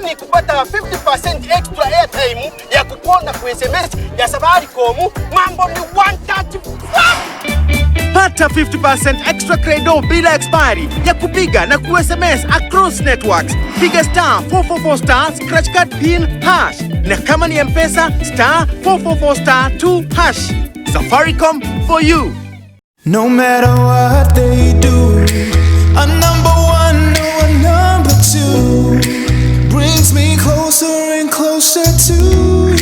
ni kupata 50% extra airtime ya kukonda kwa SMS ya Safaricom. Mambo ni 130. Pata 50% extra credo bila expiry ya kupiga na ku-SMS across networks. Piga *444* scratch card pin hash. Na kama ni M-Pesa *444*2#. Safaricom for you. No matter what they do, a number one or a number two brings me closer and closer to you.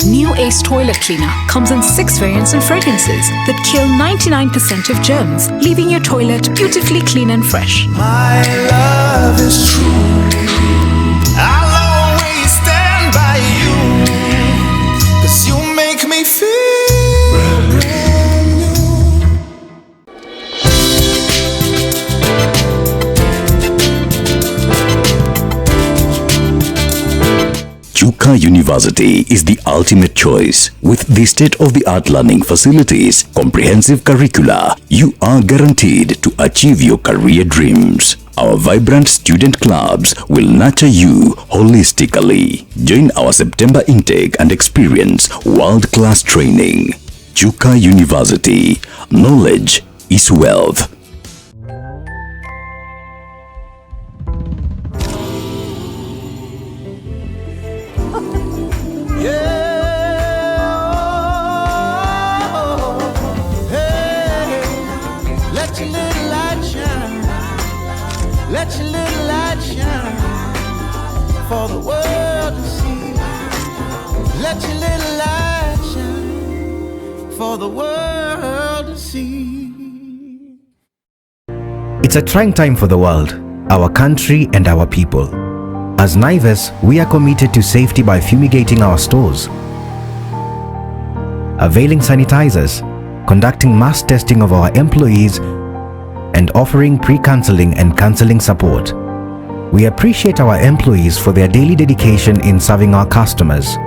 New Ace Toilet Cleaner comes in 6 variants and fragrances that kill 99% of germs, leaving your toilet beautifully clean and fresh. My love is true. I'll always stand by you, 'cause you make me feel brand new. Chuka University is the ultimate choice. With the state-of-the-art learning facilities, comprehensive curricula, you are guaranteed to achieve your career dreams. Our vibrant student clubs will nurture you holistically. Join our September intake and experience world-class training. Chuka University. Knowledge is wealth. Let your little light shine. Let your little light shine for the world to see. Let your little light shine for the world to see. It's a trying time for the world, our country and our people. As Naivas, we are committed to safety by fumigating our stores, availing sanitizers, conducting mass testing of our employees, and offering pre-counseling and counseling support. We appreciate our employees for their daily dedication in serving our customers.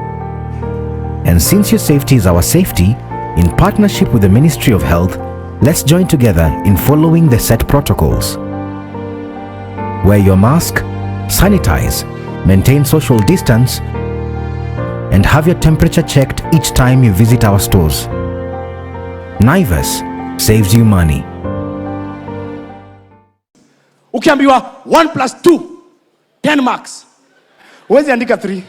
And since your safety is our safety, in partnership with the Ministry of Health, let's join together in following the set protocols. Wear your mask, sanitize, maintain social distance, and have your temperature checked each time you visit our stores. Naivas saves you money. Ukiambiwa 1 + 2 10 marks, huwezi andika 3.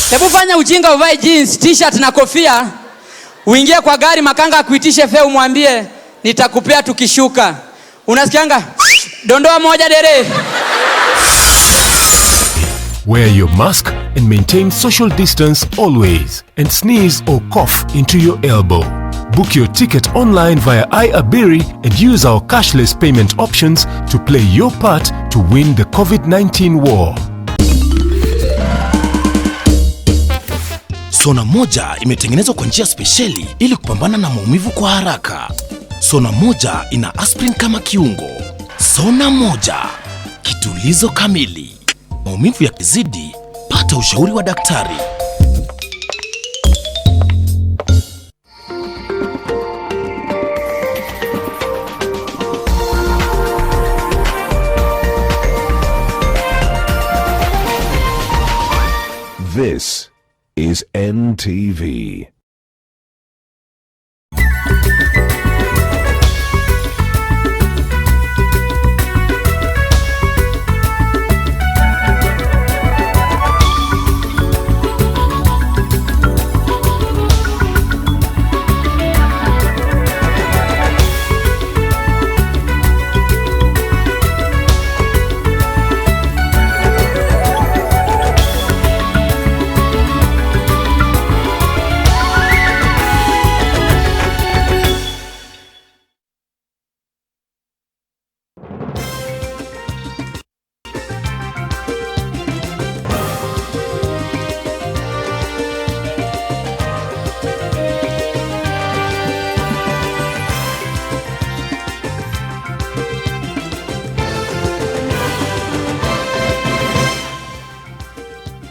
Hebu fanya ujinga, uvae jeans, t-shirt na kofia, uingie kwa gari, makanga akuitishe fare, umwambie nitakupea tukishuka. Unasikianga dondoa moja dere. Wear your mask and maintain social distance always, and sneeze or cough into your elbow. Book your ticket online via iAbiri and use our cashless payment options to play your part to win the COVID-19 war. Sona moja imetengenezwa kwa njia spesheli ili kupambana na maumivu kwa haraka. Sona moja ina aspirin kama kiungo. Sona moja, kitulizo kamili. Maumivu yakizidi, pata ushauri wa daktari. This is NTV.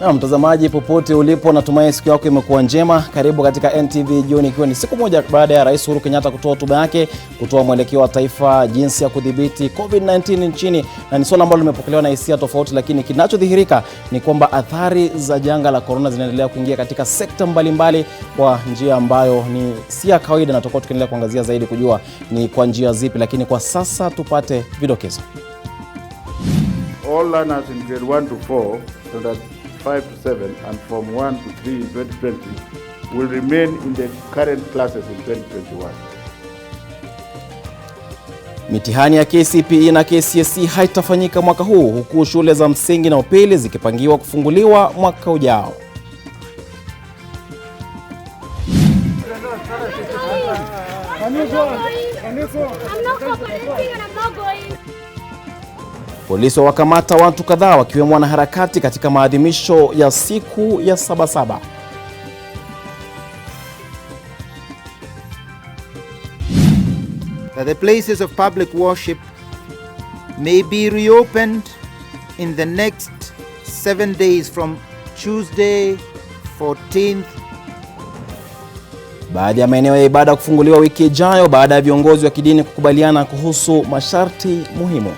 Na mtazamaji popote ulipo, natumai siku yako imekuwa njema. Karibu katika NTV Jioni, ikiwa ni siku moja baada ya Rais Uhuru Kenyatta kutoa hotuba yake kutoa mwelekeo wa taifa jinsi ya kudhibiti COVID-19 nchini, na ni swala ambalo limepokelewa na hisia tofauti, lakini kinachodhihirika ni kwamba athari za janga la corona zinaendelea kuingia katika sekta mbalimbali kwa njia ambayo ni si ya kawaida, na tutakuwa tukiendelea kuangazia zaidi kujua ni kwa njia zipi, lakini kwa sasa tupate vidokezo. All learners in grade 1 to 4, standard 5 to 7 and from 1 to 3 in 2020 will remain in the current classes in 2021. Mitihani ya KCPE na KCSE haitafanyika mwaka huu, huku shule za msingi na upili zikipangiwa kufunguliwa mwaka ujao. Polisi wakamata watu kadhaa wakiwemo wanaharakati katika maadhimisho ya siku ya Sabasaba. That the places of public worship may be reopened in the next 7 days from Tuesday 14th. Baada ya maeneo ya ibada kufunguliwa wiki ijayo baada ya viongozi wa kidini kukubaliana kuhusu masharti muhimu.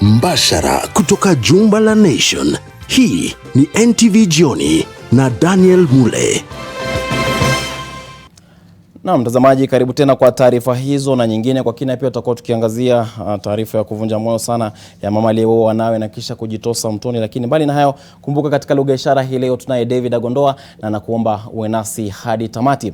Mbashara kutoka jumba la Nation. Hii ni NTV Jioni na Daniel Mule. Na mtazamaji, karibu tena kwa taarifa hizo na nyingine kwa kina. Pia tutakuwa tukiangazia taarifa ya kuvunja moyo sana ya mama aliyeoa wanawe na kisha kujitosa mtoni. Lakini mbali na hayo, kumbuka katika lugha ya ishara hii leo tunaye David Agondoa, na nakuomba uwe nasi hadi tamati.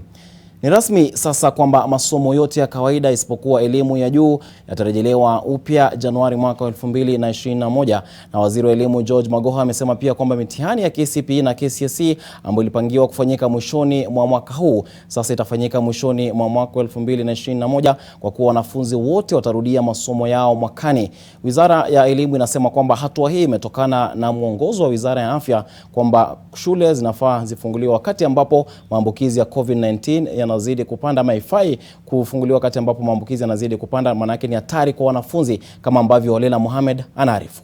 Ni rasmi sasa kwamba masomo yote ya kawaida isipokuwa elimu ya juu yatarejelewa upya Januari mwaka 2021, na waziri wa elimu George Magoha amesema pia kwamba mitihani ya KCPE na KCSE ambayo ilipangiwa kufanyika mwishoni mwa mwaka huu sasa itafanyika mwishoni mwa mwaka 2021 kwa kuwa wanafunzi wote watarudia masomo yao mwakani. Wizara ya elimu inasema kwamba hatua hii imetokana na mwongozo wa Wizara ya Afya kwamba shule zinafaa zifunguliwe wakati ambapo maambukizi ya COVID-19 yanazidi kupanda, maifai kufunguliwa wakati ambapo maambukizi yanazidi kupanda, maana yake ni hatari kwa wanafunzi, kama ambavyo Lela Mohamed anaarifu.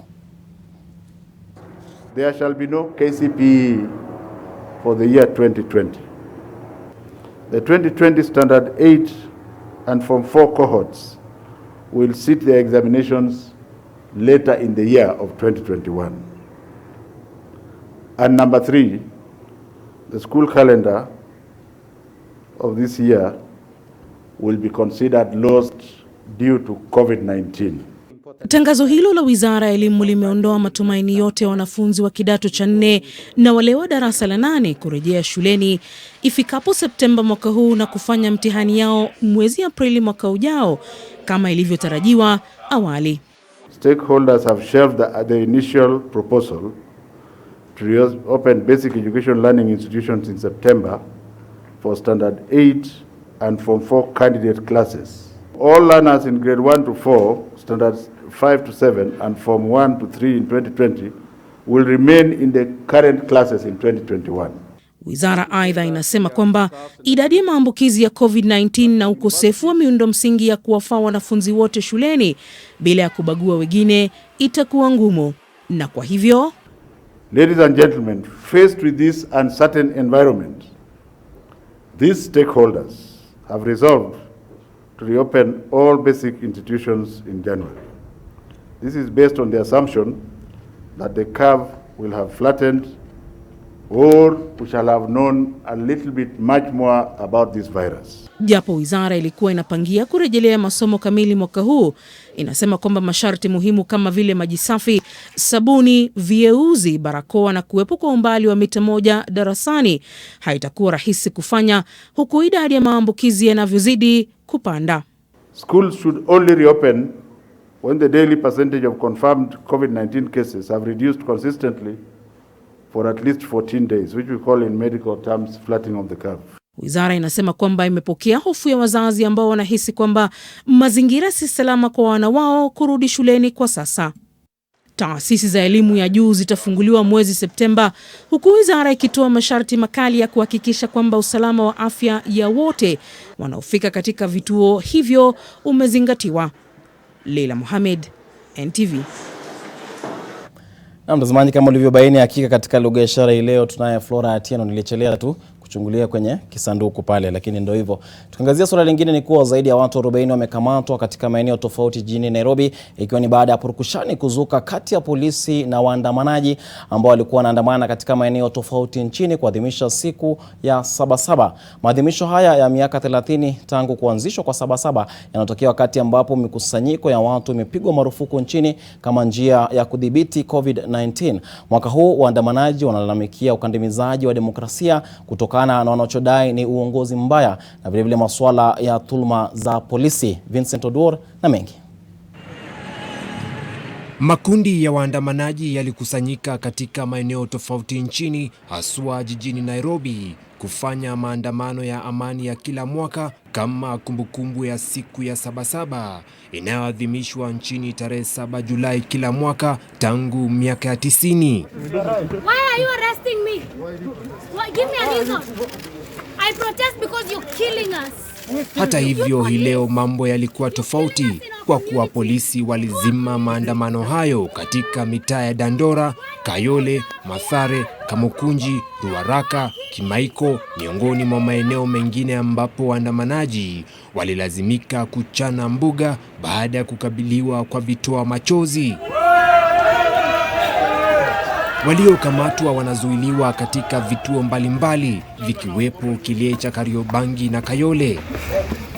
There shall be no KCPE for the year 2020. The 2020 standard 8 and form 4 cohorts will sit their examinations later in the year of 2021. And number 3, the school calendar of this year will be considered lost due to COVID-19. Tangazo hilo la Wizara ya Elimu limeondoa matumaini yote ya wanafunzi wa kidato cha 4 na wale wa darasa la 8 kurejea shuleni ifikapo Septemba mwaka huu na kufanya mtihani yao mwezi Aprili mwaka ujao kama ilivyotarajiwa awali. Stakeholders have shelved the initial proposal to reopen basic education learning institutions in September for standard 8 and form 4 candidate classes. All learners in grade 1 to 4, standards 5 to 7 and form 1 to 3 in 2020 will remain in the current classes in 2021. Wizara aidha inasema kwamba idadi ya maambukizi ya COVID-19 na ukosefu wa miundo msingi ya kuwafaa wanafunzi wote shuleni bila ya kubagua wengine itakuwa ngumu, na kwa hivyo, ladies and gentlemen, faced with this uncertain environment, these stakeholders have resolved to reopen all basic institutions in January. This is based on the assumption that the curve will have flattened, or we shall have known a little bit much more about this virus. Japo wizara ilikuwa inapangia kurejelea masomo kamili mwaka huu, inasema kwamba masharti muhimu kama vile maji safi, sabuni, vieuzi, barakoa na kuwepo kwa umbali wa mita 1 darasani haitakuwa rahisi kufanya, huku idadi ya maambukizi yanavyozidi kupanda. Schools should only reopen when the daily percentage of confirmed COVID-19 cases have reduced consistently for at least 14 days, which we call in medical terms flattening of the curve. Wizara inasema kwamba imepokea hofu ya wazazi ambao wanahisi kwamba mazingira si salama kwa wana wao kurudi shuleni kwa sasa. Taasisi za elimu ya juu zitafunguliwa mwezi Septemba, huku wizara ikitoa masharti makali ya kuhakikisha kwamba usalama wa afya ya wote wanaofika katika vituo hivyo umezingatiwa. Lela Mohamed, NTV. Na mtazamaji, kama ulivyobaini, hakika katika lugha ya ishara hii leo tunaye Flora Atieno. Nilichelea tu kuchungulia kwenye kisanduku pale, lakini ndio hivyo. Tukiangazia swala lingine ni kuwa zaidi ya watu 40 wamekamatwa katika maeneo tofauti jijini Nairobi, ikiwa ni baada ya purukushani kuzuka kati ya polisi na waandamanaji ambao walikuwa wanaandamana katika maeneo tofauti nchini kuadhimisha siku ya Sabasaba. Maadhimisho haya ya miaka 30 tangu kuanzishwa kwa Sabasaba yanatokea wakati ambapo mikusanyiko ya watu imepigwa marufuku nchini kama njia ya kudhibiti COVID-19. Mwaka huu waandamanaji wanalalamikia ukandamizaji wa demokrasia kutokana na wanachodai ni uongozi mbaya na vile vile masuala ya dhuluma za polisi. Vincent Oduor na mengi. Makundi ya waandamanaji yalikusanyika katika maeneo tofauti nchini, haswa jijini Nairobi, kufanya maandamano ya amani ya kila mwaka kama kumbukumbu ya siku ya Sabasaba inayoadhimishwa nchini tarehe 7 Julai kila mwaka tangu miaka ya 90. Why are you arresting me? Give me a reason. I protest because you're killing us. Hata hivyo, hii leo mambo yalikuwa tofauti kwa kuwa polisi walizima maandamano hayo katika mitaa ya Dandora, Kayole, Mathare, Kamukunji, Ruaraka, Kimaiko, miongoni mwa maeneo mengine ambapo waandamanaji walilazimika kuchana mbuga baada ya kukabiliwa kwa vitoa machozi. Waliokamatwa wanazuiliwa katika vituo mbalimbali vikiwepo kile cha Kariobangi na Kayole.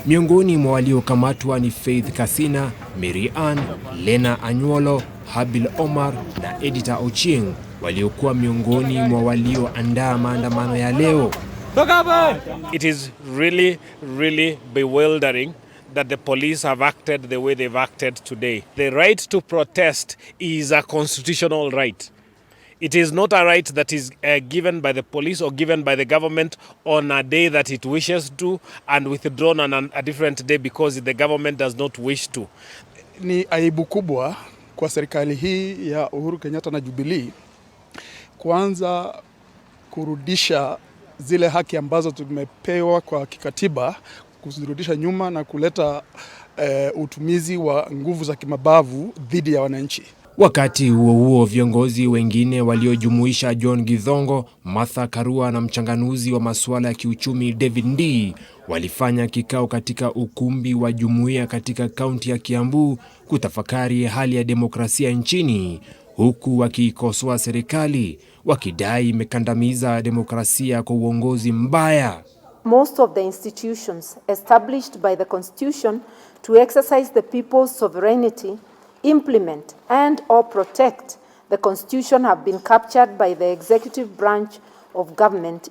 Miongoni mwa waliokamatwa ni Faith Kasina, Mary Ann, Lena Anyolo, Habil Omar na Edita Ochieng, waliokuwa miongoni mwa walioandaa maandamano ya leo. It is really bewildering that the police have acted the way they've acted today. The right to protest is a constitutional right. It is not a right that is given by the police or given by the government on a day that it wishes to and withdrawn on a different day because the government does not wish to. Ni aibu kubwa kwa serikali hii ya Uhuru Kenyatta na Jubilee kuanza kurudisha zile haki ambazo tumepewa kwa kikatiba, kuzirudisha nyuma na kuleta utumizi wa nguvu za kimabavu dhidi ya wananchi. Wakati huo huo, viongozi wengine waliojumuisha John Githongo, Martha Karua na mchanganuzi wa masuala ya kiuchumi David Ndii walifanya kikao katika ukumbi wa jumuiya katika kaunti ya Kiambu kutafakari hali ya demokrasia nchini, huku wakiikosoa serikali wakidai imekandamiza demokrasia kwa uongozi mbaya. Most of the institutions established by the Constitution to exercise the people's sovereignty, implement and or protect the Constitution have been captured by the executive branch of government.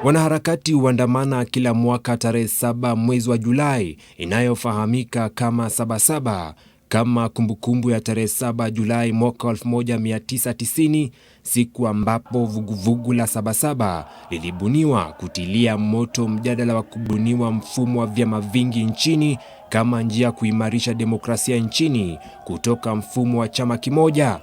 Wanaharakati huandamana kila mwaka tarehe 7 mwezi wa Julai inayofahamika kama Sabasaba, kama kumbukumbu ya tarehe 7 Julai mwaka 1990, siku ambapo vuguvugu la Sabasaba lilibuniwa kutilia moto mjadala wa kubuniwa mfumo wa vyama vingi nchini kama njia ya kuimarisha demokrasia nchini kutoka mfumo wa chama kimoja.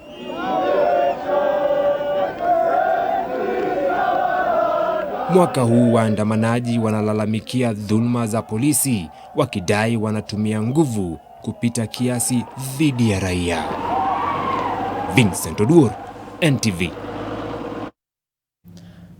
Mwaka huu waandamanaji wanalalamikia dhuluma za polisi, wakidai wanatumia nguvu kupita kiasi dhidi ya raia. Vincent Oduor, NTV.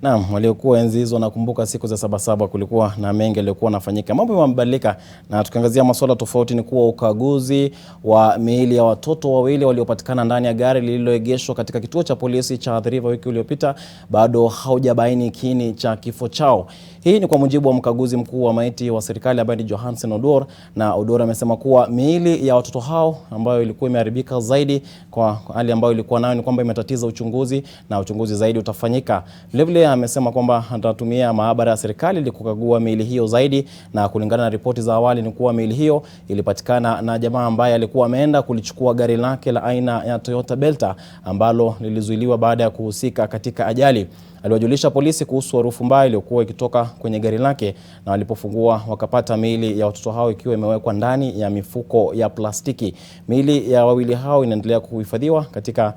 Naam, waliokuwa enzi hizo nakumbuka siku za Sabasaba kulikuwa na mengi yaliokuwa yanafanyika. Mambo yamebadilika na tukiangazia masuala tofauti ni kuwa ukaguzi wa miili ya watoto wawili waliopatikana ndani ya gari lililoegeshwa katika kituo cha polisi cha Athi River wiki iliyopita bado haujabaini kiini cha kifo chao. Hii ni kwa mujibu wa mkaguzi mkuu wa maiti wa serikali ambaye ni Johansen Oduor, na Oduor amesema kuwa miili ya watoto hao ambayo ilikuwa imeharibika zaidi kwa hali ambayo ilikuwa nayo ni kwamba imetatiza uchunguzi na uchunguzi zaidi utafanyika. Vilevile amesema kwamba atatumia maabara ya serikali ili kukagua miili hiyo zaidi, na kulingana na ripoti za awali ni kuwa miili hiyo ilipatikana na jamaa ambaye alikuwa ameenda kulichukua gari lake la aina ya Toyota Belta ambalo lilizuiliwa baada ya kuhusika katika ajali. Aliwajulisha polisi kuhusu harufu mbaya iliyokuwa ikitoka kwenye gari lake, na walipofungua wakapata miili ya watoto hao ikiwa imewekwa ndani ya mifuko ya plastiki. Miili ya wawili hao inaendelea kuhifadhiwa katika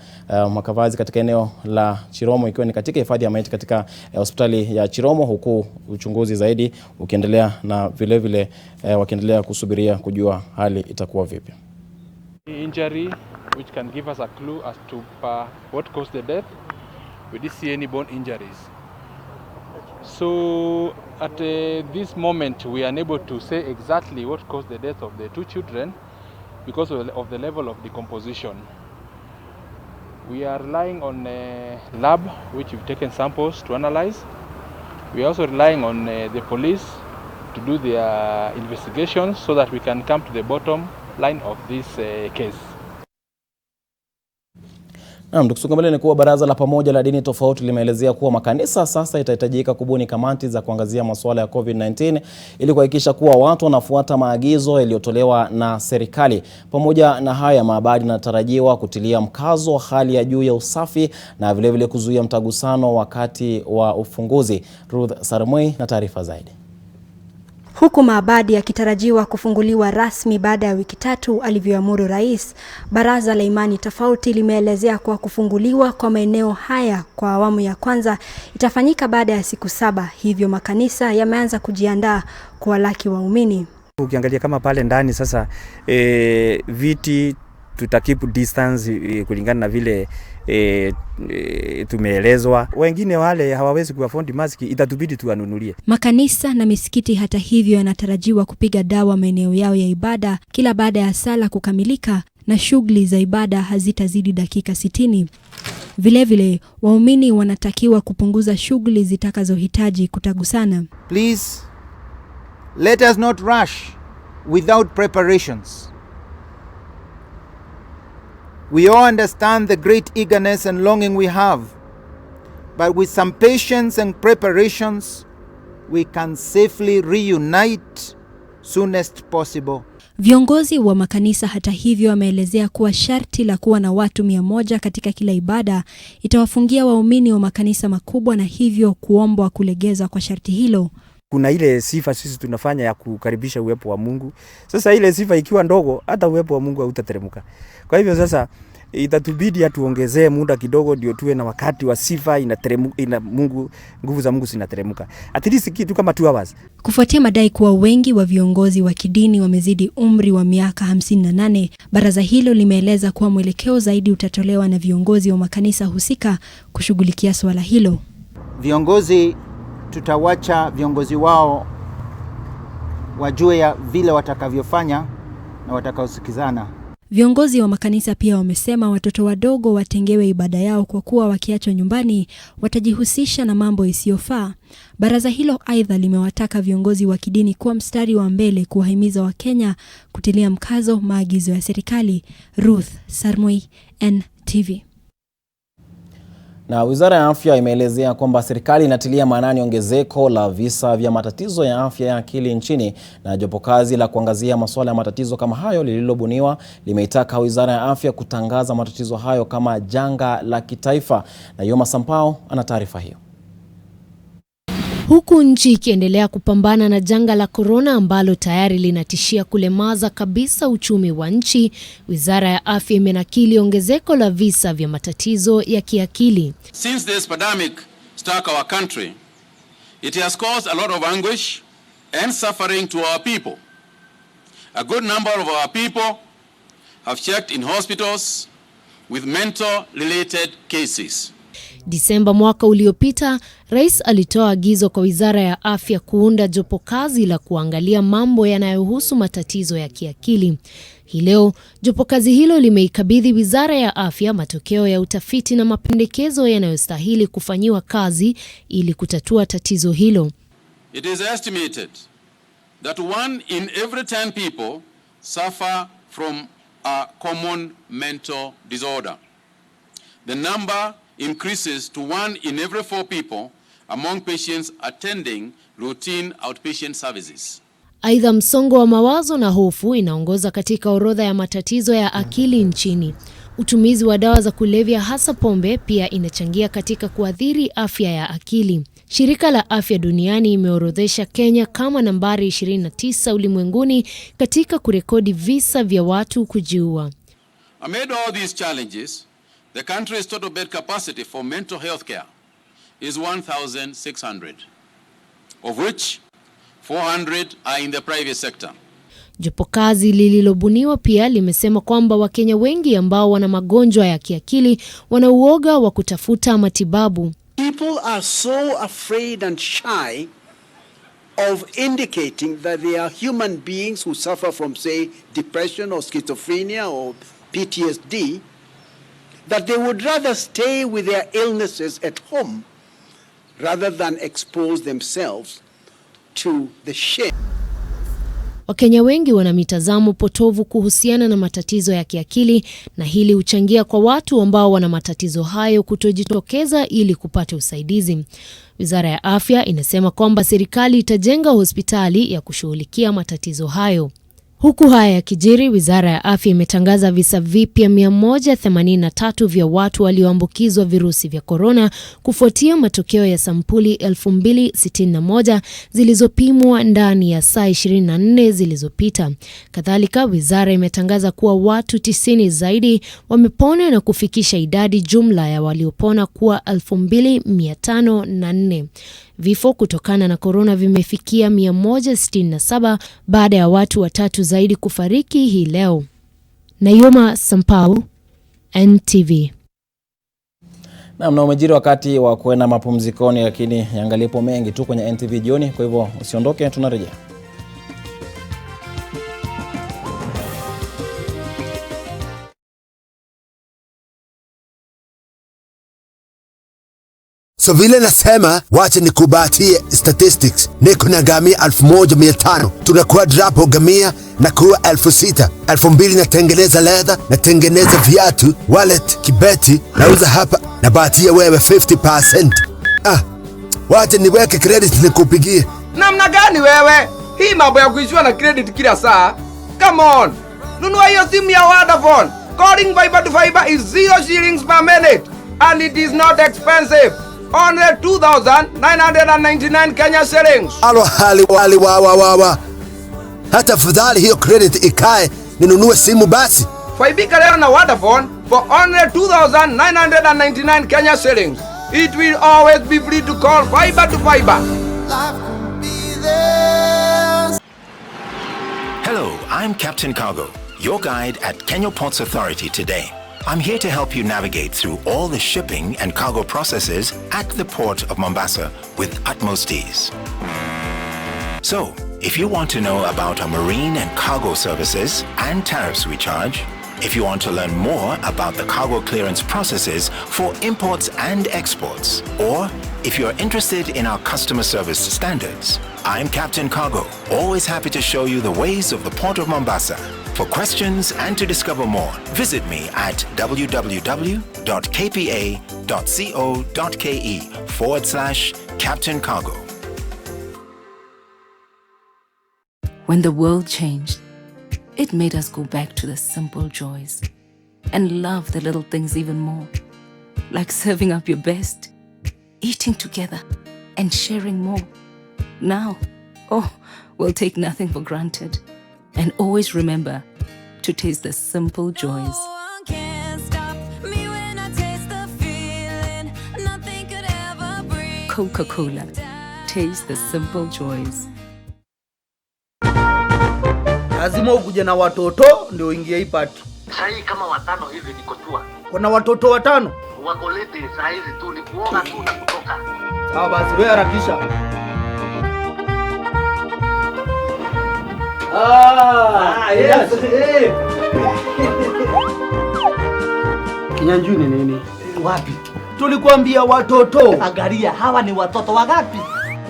makavazi katika eneo la Chiromo, ikiwa ni katika hifadhi ya maiti katika hospitali ya Chiromo, huku uchunguzi zaidi ukiendelea na vile vile wakiendelea kusubiria kujua hali itakuwa vipi. Injury which can give us a clue as to what caused the death. We didn't see any bone injuries. So at this moment, we are unable to say exactly what caused the death of the two children because of the level of decomposition. We are relying on a lab, which we've taken samples to analyze. We are also relying on the police to do their investigations so that we can come to the bottom line of this case. Naam, tukisonga mbele ni kuwa baraza la pamoja la dini tofauti limeelezea kuwa makanisa sasa itahitajika kubuni kamati za kuangazia masuala ya COVID-19 ili kuhakikisha kuwa watu wanafuata maagizo yaliyotolewa na serikali. Pamoja na haya, maabadi yanatarajiwa kutilia mkazo hali ya juu ya usafi na vilevile kuzuia mtagusano wakati wa ufunguzi. Ruth Sarmoi na taarifa zaidi. Huku maabadi yakitarajiwa kufunguliwa rasmi baada ya wiki 3 alivyoamuru rais, baraza la imani tofauti limeelezea kuwa kufunguliwa kwa maeneo haya kwa awamu ya kwanza itafanyika baada ya siku 7, hivyo makanisa yameanza kujiandaa kuwalaki waumini. Ukiangalia kama pale ndani sasa viti tutakeep distance kulingana na vile tumeelezwa. Wengine wale hawawezi kuafford maski, itatubidi tuanunulie. Makanisa na misikiti hata hivyo yanatarajiwa kupiga dawa maeneo yao ya ibada kila baada ya sala kukamilika, na shughuli za ibada hazitazidi dakika 60. Vilevile, waumini wanatakiwa kupunguza shughuli zitakazohitaji kutagusana. Please, let us not rush without preparations. We all understand the great eagerness and longing we have, but with some patience and preparations, we can safely reunite soonest possible. Viongozi wa makanisa hata hivyo wameelezea kuwa sharti la kuwa na watu 100 katika kila ibada itawafungia waumini wa makanisa makubwa, na hivyo kuombwa kulegeza kwa sharti hilo. Kuna ile sifa sisi tunafanya ya kukaribisha uwepo wa Mungu. Sasa ile sifa ikiwa ndogo, hata uwepo wa Mungu hautateremka. Kwa hivyo sasa itatubidi atuongezee muda kidogo ndio tuwe na wakati wa sifa ina Mungu, nguvu za Mungu zinateremka. At least kitu kama 2 hours. Kufuatia madai kuwa wengi wa viongozi wa kidini wamezidi umri wa miaka 58, baraza hilo limeeleza kuwa mwelekeo zaidi utatolewa na viongozi wa makanisa husika kushughulikia swala hilo. Viongozi tutawacha viongozi wao wajue ya vile watakavyofanya na watakaosikizana. Viongozi wa makanisa pia wamesema watoto wadogo watengewe ibada yao kwa kuwa wakiachwa nyumbani watajihusisha na mambo isiyofaa. Baraza hilo aidha limewataka viongozi wa kidini kuwa mstari wa mbele kuwahimiza Wakenya kutilia mkazo maagizo ya serikali. Ruth Sarmoi, NTV. Na Wizara ya Afya imeelezea kwamba serikali inatilia maanani ongezeko la visa vya matatizo ya afya ya akili nchini, na jopo kazi la kuangazia masuala ya matatizo kama hayo lililobuniwa limeitaka Wizara ya Afya kutangaza matatizo hayo kama janga la kitaifa. Na Yoma Sampao ana taarifa hiyo. Huku nchi ikiendelea kupambana na janga la corona ambalo tayari linatishia kulemaza kabisa uchumi wa nchi, Wizara ya Afya imenakili ongezeko la visa vya matatizo ya kiakili. Since this pandemic struck our country, it has caused a lot of anguish and suffering to our people. A good number of our people have checked in hospitals with mental-related cases. Disemba mwaka uliopita, Rais alitoa agizo kwa Wizara ya Afya kuunda jopo kazi la kuangalia mambo yanayohusu matatizo ya kiakili. Hii leo, jopo kazi hilo limeikabidhi Wizara ya Afya matokeo ya utafiti na mapendekezo yanayostahili kufanyiwa kazi ili kutatua tatizo hilo. It is estimated that 1 in every 10 people suffer from a common mental disorder. The number increases to 1 in every 4 people among patients attending routine outpatient services. Aidha, msongo wa mawazo na hofu inaongoza katika orodha ya matatizo ya akili nchini. Utumizi wa dawa za kulevya hasa pombe pia inachangia katika kuathiri afya ya akili. Shirika la Afya Duniani imeorodhesha Kenya kama nambari 29 ulimwenguni katika kurekodi visa vya watu kujiua. Amid all these challenges, the country's total bed capacity for mental health care is 1,600, of which 400 are in the private sector. Jopo kazi lililobuniwa pia limesema kwamba Wakenya wengi ambao wana magonjwa ya kiakili wana uoga wa kutafuta matibabu. People are so afraid and shy of indicating that they are human beings who suffer from, say, depression or schizophrenia or PTSD, that they would rather stay with their illnesses at home rather than expose themselves to the shame. Wakenya wengi wana mitazamo potovu kuhusiana na matatizo ya kiakili, na hili huchangia kwa watu ambao wana matatizo hayo kutojitokeza ili kupata usaidizi. Wizara ya Afya inasema kwamba serikali itajenga hospitali ya kushughulikia matatizo hayo. Huku haya yakijiri, Wizara ya Afya imetangaza visa vipya 183 vya watu walioambukizwa virusi vya korona kufuatia matokeo ya sampuli 2061 zilizopimwa ndani ya saa 24 zilizopita. Kadhalika, wizara imetangaza kuwa watu 90 zaidi wamepona na kufikisha idadi jumla ya waliopona kuwa 2504. Vifo kutokana na korona vimefikia 167 baada ya watu 3 zaidi kufariki hii leo. Nayoma Sampau, NTV. Na umejiri wakati wa kuenda mapumzikoni, lakini yangalipo mengi tu kwenye NTV jioni, kwa hivyo usiondoke, tunarejea. So vile nasema, wacha nikubatie statistics. Niko na gamia 1500, tunakuwa drapo gamia na kuwa 6000. 2000 natengeneza leather, natengeneza viatu, wallet, kibeti, nauza hapa, na batia wewe 50%. Wacha niweke credit nikupigie. Namna gani wewe? Hii mambo ya kuishiwa na credit kila saa? Come on. Nunua hiyo simu ya Vodafone. Calling fiber to fiber is 0 shillings per minute and it is not expensive. Only 2,999 Kenya shillings. Alo hali wa. Hata fadhali hiyo credit ikae ninunue simu basi. Faibika leo na Vodafone for only 2,999 Kenya shillings. It will always be free to call fiber to fiber. Hello, I'm Captain Cargo, your guide at Kenya Ports Authority today. I'm here to help you navigate through all the shipping and cargo processes at the port of Mombasa with utmost ease. So, if you want to know about our marine and cargo services and tariffs we charge, if you want to learn more about the cargo clearance processes for imports and exports, or if you're interested in our customer service standards, I'm Captain Cargo, always happy to show you the ways of the Port of Mombasa. For questions and to discover more, visit me at www.kpa.co.ke/Captain Cargo. When the world changed, it made us go back to the simple joys and love the little things even more, like serving up your best, eating together, and sharing more. Now, we'll take nothing for granted and always remember to taste the simple joys. Coca-Cola. Taste the simple joys. Lazima ukuje na watoto ndio uingie hii party. Sai kama 5 hivi niko tua. Kuna watoto 5? Wako lete saa hizi tu ni kuoga tu na kutoka. Sawa basi wewe harakisha. Yes. Kinyanjui ni nini? Wapi? Tulikuambia watoto. Angalia hawa ni watoto wangapi?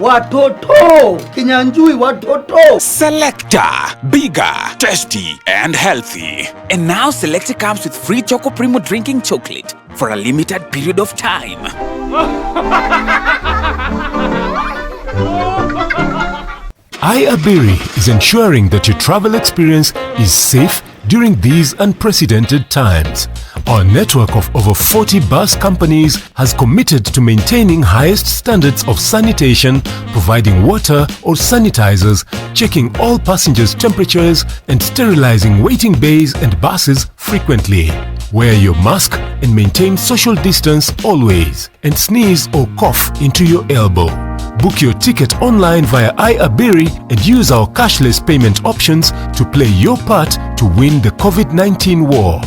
Watoto! Kinyanjui watoto! Selector, bigger, tasty and healthy. And now Selector comes with free Choco Primo drinking chocolate for a limited period of time. iAbiri is ensuring that your travel experience is safe during these unprecedented times. Our network of over 40 bus companies has committed to maintaining highest standards of sanitation, providing water or sanitizers, checking all passengers' temperatures, and sterilizing waiting bays and buses frequently. Wear your mask and maintain social distance always, and sneeze or cough into your elbow. Book your ticket online via iAbiri and use our cashless payment options to play your part to win the COVID-19 war.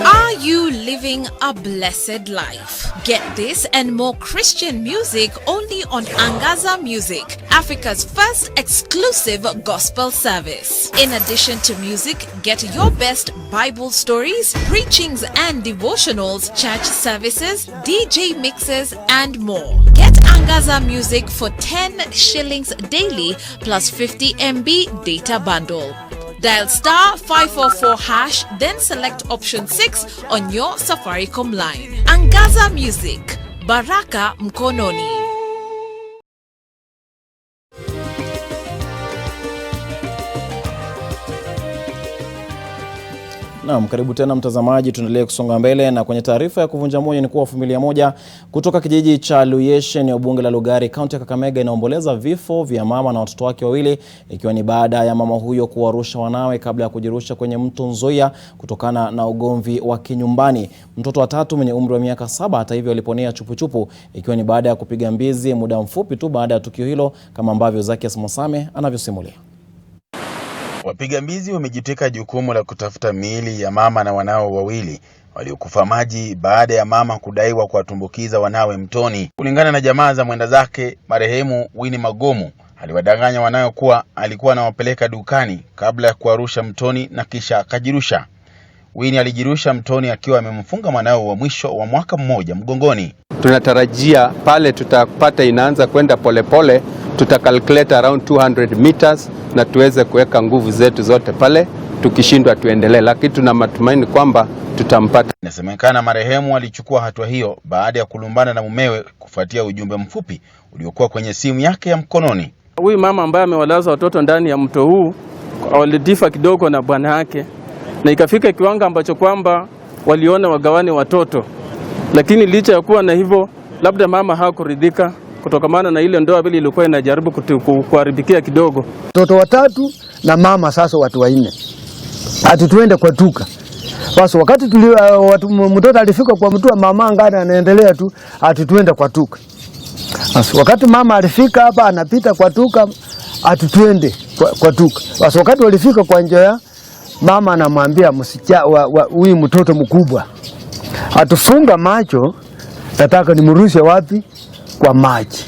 Are you living a blessed life? Get this and more Christian music only on Angaza Music, Africa's first exclusive gospel service. In addition to music, get your best Bible stories, preachings and devotionals, church services, DJ mixes and more. Get Angaza Music for 10 shillings daily plus 50 MB data bundle. Dial *544#, then select option 6 on your Safaricom line. Angaza Music, Baraka Mkononi. Naam, karibu tena mtazamaji, tuendelee kusonga mbele na kwenye taarifa ya kuvunja moyo ni kuwa familia moja kutoka kijiji cha Luyeshe eneo bunge la Lugari kaunti ya Kakamega inaomboleza vifo vya mama na watoto wake wawili, ikiwa ni baada ya mama huyo kuwarusha wanawe kabla ya kujirusha kwenye mto Nzoia kutokana na ugomvi wa kinyumbani. Mtoto wa tatu mwenye umri wa miaka 7 hata hivyo aliponea chupuchupu, ikiwa ni baada ya kupiga mbizi muda mfupi tu baada ya tukio hilo, kama ambavyo Zakias Mosame anavyosimulia. Wapiga mbizi wamejiteka jukumu la kutafuta miili ya mama na wanao wawili waliokufa maji baada ya mama kudaiwa kuwatumbukiza wanawe mtoni. Kulingana na jamaa za mwenda zake, marehemu Winnie Magomu aliwadanganya wanawe kuwa alikuwa anawapeleka dukani kabla ya kuwarusha mtoni na kisha akajirusha. Winnie alijirusha mtoni akiwa amemfunga mwanawe wa mwisho wa mwaka mmoja mgongoni. Tunatarajia pale tutapata inaanza kwenda polepole, tutakalculate around 200 meters na tuweze kuweka nguvu zetu zote pale, tukishindwa tuendelee, lakini tuna matumaini kwamba tutampata. Inasemekana marehemu alichukua hatua hiyo baada ya kulumbana na mumewe kufuatia ujumbe mfupi uliokuwa kwenye simu yake ya mkononi. Huyu mama ambaye amewalaza watoto ndani ya mto huu walidifa kidogo na bwana yake, na ikafika kiwango ambacho kwamba waliona wagawane watoto, lakini licha ya kuwa na hivyo labda mama hakuridhika kutokamana na ile ndoa vile ilikuwa inajaribu kuharibikia kidogo. Watoto watatu na mama sasa watu 4. Atutuende kwa tuka. Basi wakati mtoto alifika kwa mtu wa mama ngani anaendelea tu atutuende kwa tuka. Basi wakati mama alifika hapa anapita kwa tuka atutuende kwa tuka. Basi wakati walifika kwa Njoya mama anamwambia huyu mtoto mkubwa atufunga macho, nataka nimrushe wapi? Kwa maji.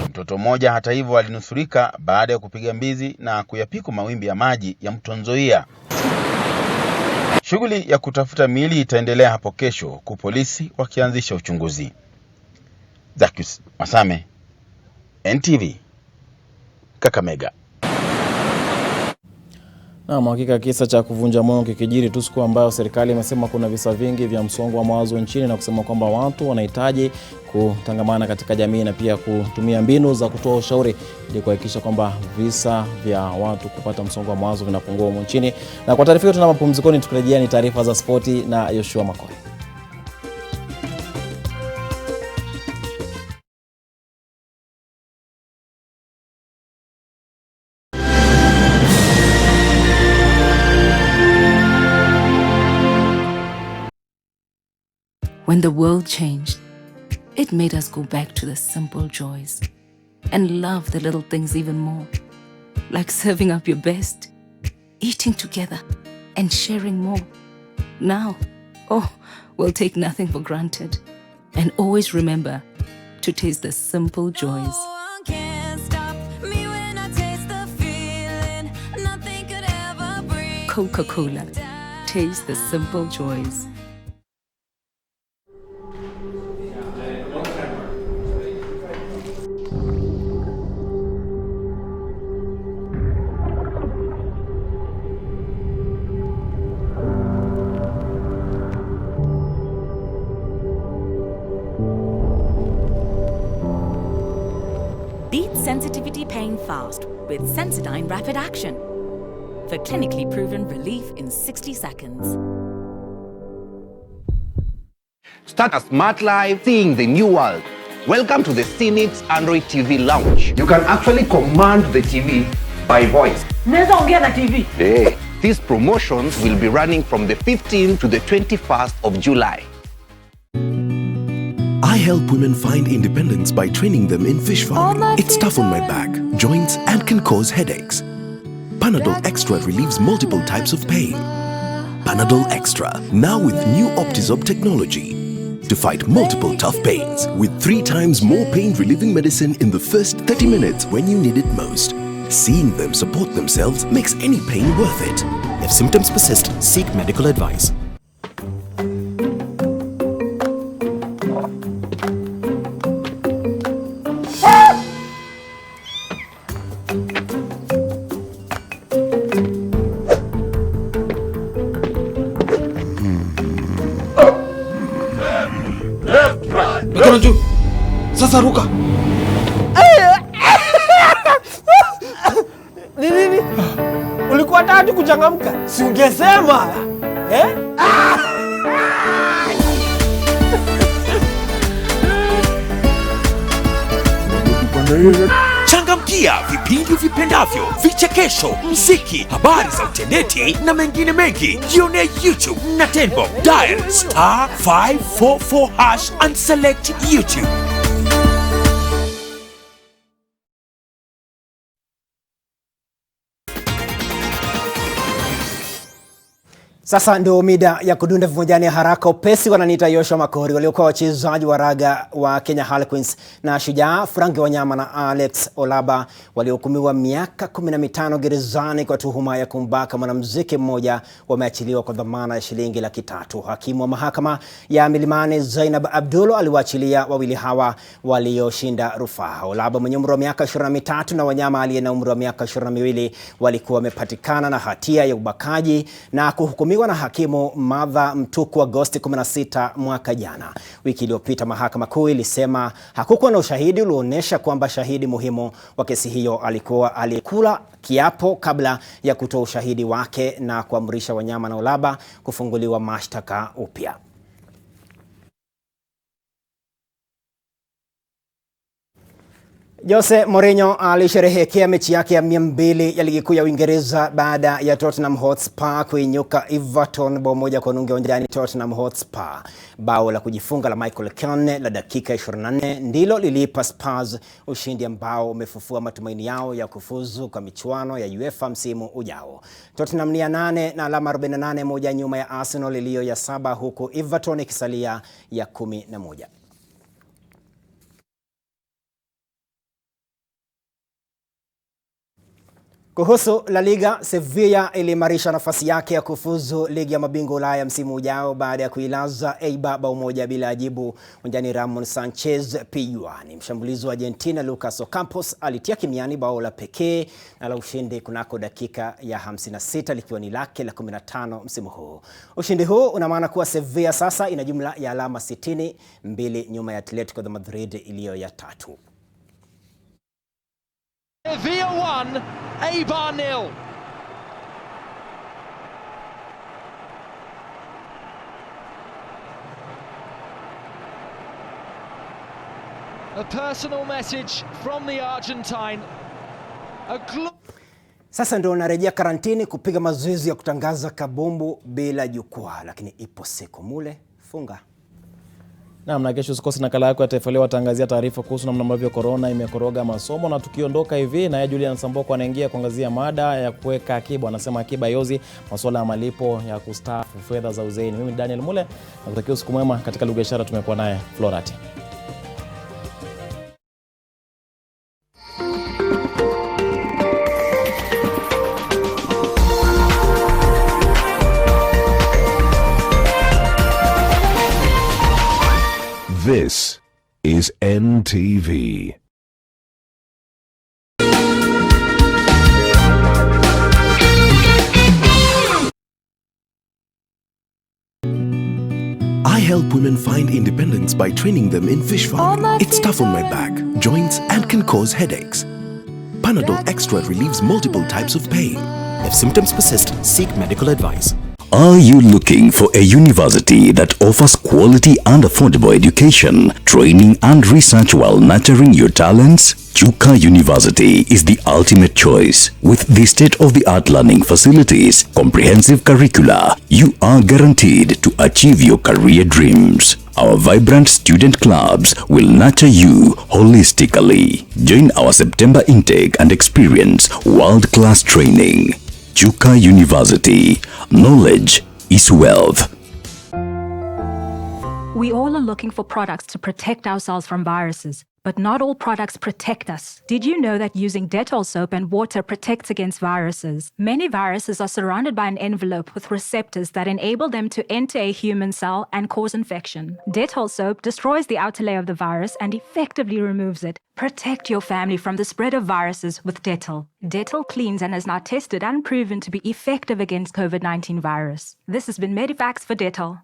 Mtoto mmoja hata hivyo alinusurika baada ya kupiga mbizi na kuyapiku mawimbi ya maji ya mto Nzoia. Shughuli ya kutafuta miili itaendelea hapo kesho, huku polisi wakianzisha uchunguzi. Zakias Mosame, NTV, Kakamega. Na hakika kisa cha kuvunja moyo kikijiri tu siku ambayo serikali imesema kuna visa vingi vya msongo wa mawazo nchini, na kusema kwamba watu wanahitaji kutangamana katika jamii na pia kutumia mbinu za kutoa ushauri ili kuhakikisha kwamba visa vya watu kupata msongo wa mawazo vinapungua humu nchini. Na kwa taarifa hiyo tuna mapumzikoni, tukirejea ni taarifa za spoti na Yoshua Makoi. When the world changed, it made us go back to the simple joys and love the little things even more, like serving up your best, eating together, and sharing more. Now, we'll take nothing for granted and always remember to taste the simple joys. Coca-Cola. Taste the simple joys. Beat sensitivity pain fast with Sensodyne Rapid Action for clinically proven relief in 60 seconds. Start a smart life seeing the new world. Welcome to the Cynics Android TV Lounge. You can actually command the TV by voice. Naweza ongea na TV. Hey. These promotions will be running from the 15th to the 21st of July. I help women find independence by training them in fish farming. It's tough on my back, joints, and can cause headaches. Panadol Extra relieves multiple types of pain. Panadol Extra, now with new Optizorb technology, to fight multiple tough pains with 3 times more pain-relieving medicine in the first 30 minutes when you need it most. Seeing them support themselves makes any pain worth it. If symptoms persist, seek medical advice. Mikono juu. Sasa ruka. Nini? Ulikuwa tayari kuchangamka? Si ungesema. Changamkia vipindi vipendavyo, vichekesho, muziki, habari za utendeti na mengine mengi. Jione YouTube na Tenbo. Dial *544# and select YouTube. Sasa ndio mida ya kudunda viwanjani haraka upesi. Wananiita Yoshua Makori, waliokuwa wachezaji wa raga wa Kenya Harlequins na Shujaa Frank Wanyama na Alex Olaba waliohukumiwa miaka 15 gerezani kwa tuhuma ya kumbaka mwanamuziki mmoja wameachiliwa kwa dhamana ya shilingi 300,000. Hakimu wa mahakama ya Milimani Zainab Abdullo aliwaachilia wawili hawa walioshinda rufaa. Olaba mwenye umri wa miaka 23 na Wanyama aliye na umri wa miaka 22 walikuwa wamepatikana na hatia ya ubakaji na kuhukumiwa na hakimu Martha Mtuku Agosti 16 mwaka jana. Wiki iliyopita mahakama kuu ilisema hakukuwa na ushahidi ulioonyesha kwamba shahidi muhimu wa kesi hiyo alikula kiapo kabla ya kutoa ushahidi wake na kuamrisha Wanyama na Olaba kufunguliwa mashtaka upya. Jose Mourinho alisherehekea mechi yake ya 200 ya ligi kuu ya Uingereza baada ya Tottenham Hotspur kuinyuka Everton bao 1-0 uwanjani Tottenham Hotspur. Bao la kujifunga la Michael Keane la dakika 24 ndilo lilipa Spurs ushindi ambao umefufua matumaini yao ya kufuzu kwa michuano ya UEFA msimu ujao. Tottenham ni ya 8 na alama 48, moja nyuma ya Arsenal iliyo ya 7, huku Everton ikisalia ya 11. Kuhusu La Liga, Sevilla iliimarisha nafasi yake ya kufuzu ligi ya mabingwa Ulaya msimu ujao baada ya kuilaza Eibar bao 1 bila ajibu uwanjani Ramon Sanchez Pizjuan. Mshambulizi wa Argentina Lucas Ocampos alitia kimiani bao la pekee na la ushindi kunako dakika ya 56 likiwa ni lake la 15 msimu huu. Ushindi huu una maana kuwa Sevilla sasa ina jumla ya alama 60, 2 nyuma ya Atletico de Madrid iliyo ya 3. Sevilla 1, Eibar 0. A personal message from the Argentine. Sasa ndio narejea karantini kupiga mazoezi ya kutangaza kabumbu bila jukwaa, lakini ipo siku Mule funga. Na kesho usikose nakala yako ya Taifa Leo, watangazia taarifa kuhusu namna ambavyo corona imekoroga masomo. Na tukiondoka hivi na Julian Samboko anaingia kuangazia mada ya kuweka akiba. Anasema akiba yozi masuala ya malipo ya kustaafu fedha za uzeeni. Mimi Daniel Mule nakutakia usiku mwema. Katika lugha ishara tumekuwa naye Florati. This is NTV. I help women find independence by training them in fish farming. It's tough on my back, joints, and can cause headaches. Panadol Extra relieves multiple types of pain. If symptoms persist, seek medical advice. Are you looking for a university that offers quality and affordable education, training and research while nurturing your talents? Chuka University is the ultimate choice. With the state-of-the-art learning facilities, comprehensive curricula, you are guaranteed to achieve your career dreams. Our vibrant student clubs will nurture you holistically. Join our September intake and experience world-class training. Chuka University. Knowledge is wealth. We all are looking for products to protect ourselves from viruses, but not all products protect us. Did you know that using Dettol soap and water protects against viruses? Many viruses are surrounded by an envelope with receptors that enable them to enter a human cell and cause infection. Dettol soap destroys the outer layer of the virus and effectively removes it. Protect your family from the spread of viruses with Dettol. Dettol cleans and is now tested and proven to be effective against COVID-19 virus. This has been Medivax for Dettol.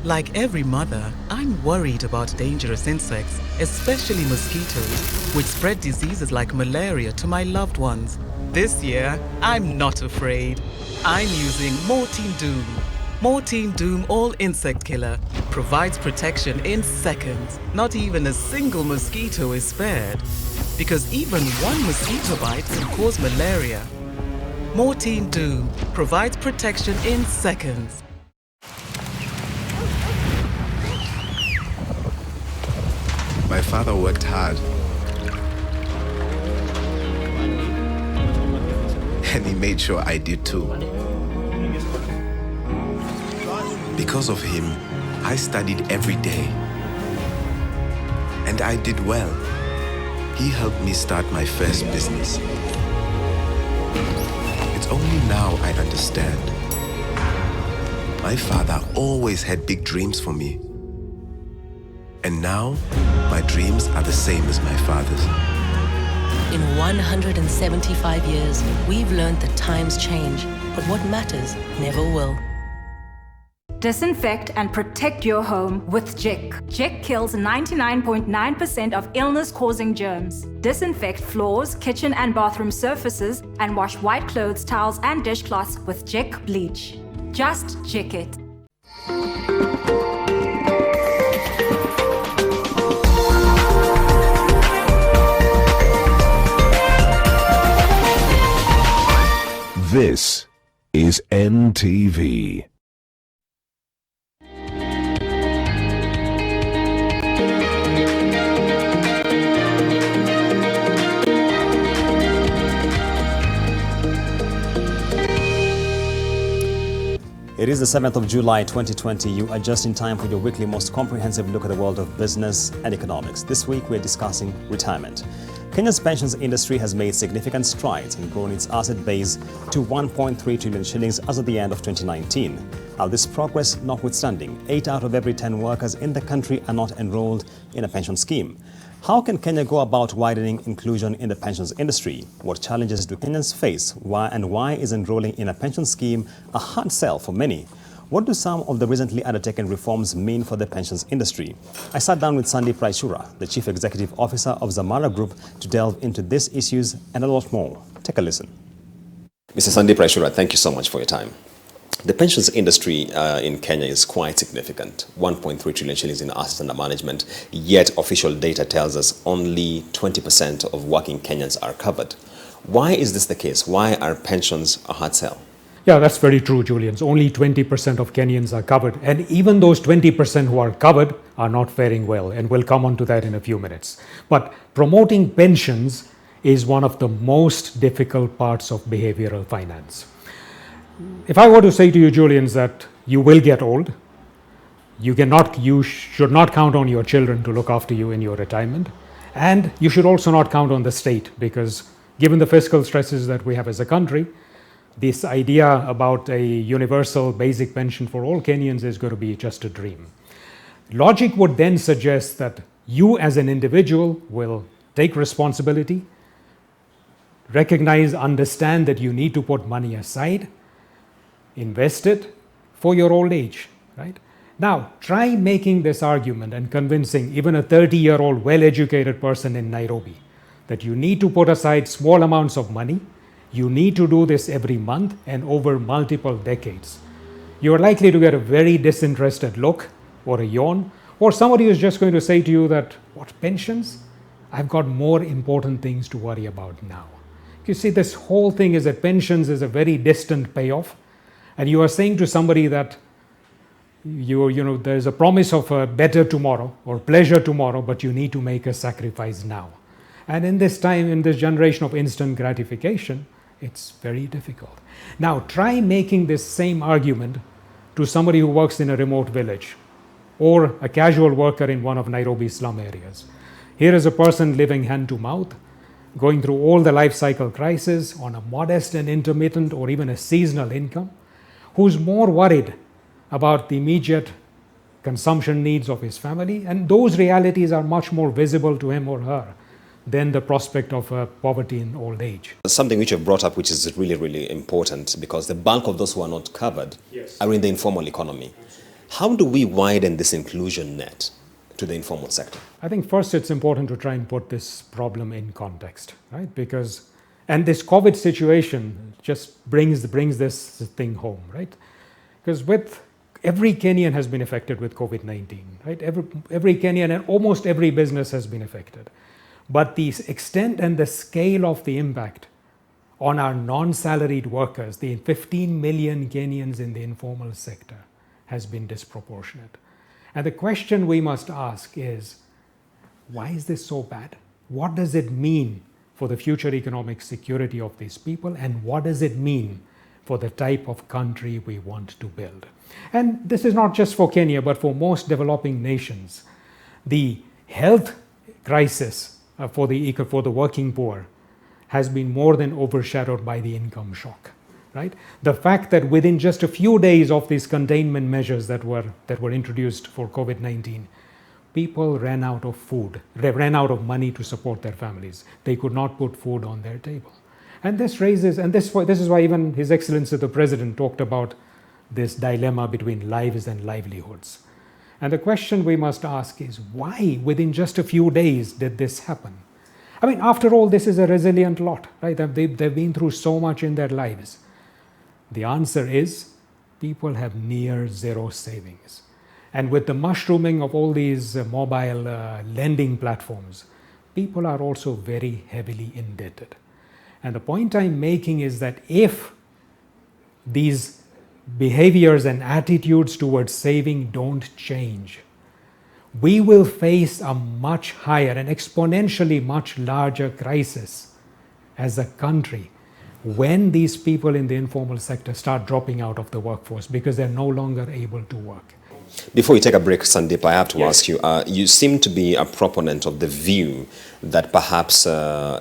Like every mother, I'm worried about dangerous insects, especially mosquitoes, which spread diseases like malaria to my loved ones. This year, I'm not afraid. I'm using Mortein Doom. Mortein Doom All Insect Killer provides protection in seconds. Not even a single mosquito is spared, because even one mosquito bite can cause malaria. Mortein Doom provides protection in seconds. My father worked hard, and he made sure I did too. Because of him, I studied every day, and I did well. He helped me start my first business. It's only now I understand. My father always had big dreams for me. And now, my dreams are the same as my father's. In 175 years, we've learned that times change, but what matters never will. Disinfect and protect your home with Jik. Jik kills 99.9% of illness-causing germs. Disinfect floors, kitchen and bathroom surfaces, and wash white clothes, towels and dishcloths with Jik bleach. Just Jik it. This is NTV. It is the 7th of July 2020. You are just in time for your weekly most comprehensive look at the world of business and economics. This week we're discussing retirement. Kenya's pensions industry has made significant strides and grown its asset base to 1.3 trillion shillings as of the end of 2019. Now, this progress notwithstanding, 8 out of every 10 workers in the country are not enrolled in a pension scheme. How can Kenya go about widening inclusion in the pensions industry? What challenges do Kenyans face? Why is enrolling in a pension scheme a hard sell for many? What do some of the recently undertaken reforms mean for the pensions industry? I sat down with Sandeep Raishura, the Chief Executive Officer of Zamara Group, to delve into these issues and a lot more. Take a listen. Mr. Sandeep Raishura, thank you so much for your time. The pensions industry in Kenya is quite significant, 1.3 trillion shillings in assets under management, yet official data tells us only 20% of working Kenyans are covered. Why is this the case? Why are pensions a hard sell? Yeah, that's very true, Julian. Only 20% of Kenyans are covered. And even those 20% who are covered are not faring well. And we'll come on to that in a few minutes. But promoting pensions is one of the most difficult parts of behavioral finance. If I were to say to you, Julian, that you will get old, you should not count on your children to look after you in your retirement. And you should also not count on the state, because given the fiscal stresses that we have as a country, this idea about a universal basic pension for all Kenyans is going to be just a dream. Logic would then suggest that you as an individual will take responsibility, recognize, understand that you need to put money aside, invest it for your old age, right? Now, try making this argument and convincing even a 30-year-old well-educated person in Nairobi that you need to put aside small amounts of money, you need to do this every month and over multiple decades. You're likely to get a very disinterested look or a yawn, or somebody who's just going to say to you that, what, pensions? I've got more important things to worry about now. You see, this whole thing is that pensions is a very distant payoff, and you are saying to somebody that there's a promise of a better tomorrow or pleasure tomorrow, but you need to make a sacrifice now. And in this time, in this generation of instant gratification, it's very difficult. Now, try making this same argument to somebody who works in a remote village or a casual worker in one of Nairobi's slum areas. Here is a person living hand to mouth, going through all the life cycle crisis on a modest and intermittent or even a seasonal income, who's more worried about the immediate consumption needs of his family, and those realities are much more visible to him or her than the prospect of poverty in old age. Something which you've brought up, which is really, really important, because the bulk of those who are not covered are in the informal economy. How do we widen this inclusion net to the informal sector? I think first it's important to try and put this problem in context, right? And this COVID situation just brings this thing home, right? Because every Kenyan has been affected with COVID-19, right? Every Kenyan and almost every business has been affected. But the extent and the scale of the impact on our non-salaried workers, the 15 million Kenyans in the informal sector, has been disproportionate. And the question we must ask is, why is this so bad? What does it mean for the future economic security of these people? And what does it mean for the type of country we want to build? And this is not just for Kenya, but for most developing nations. The health crisis for the working poor has been more than overshadowed by the income shock, right? The fact that within just a few days of these containment measures that were introduced for COVID-19, people ran out of food, they ran out of money to support their families. They could not put food on their table. And this is why even His Excellency the President talked about this dilemma between lives and livelihoods. And the question we must ask is, why within just a few days did this happen? I mean, after all, this is a resilient lot, right? They've been through so much in their lives. The answer is, people have near zero savings. And with the mushrooming of all these mobile lending platforms, people are also very heavily indebted. And the point I'm making is that if these behaviors and attitudes towards saving don't change, we will face a much higher and exponentially much larger crisis as a country when these people in the informal sector start dropping out of the workforce because they're no longer able to work. Before you take a break, Sandeep, I have to ask you, you seem to be a proponent of the view that perhaps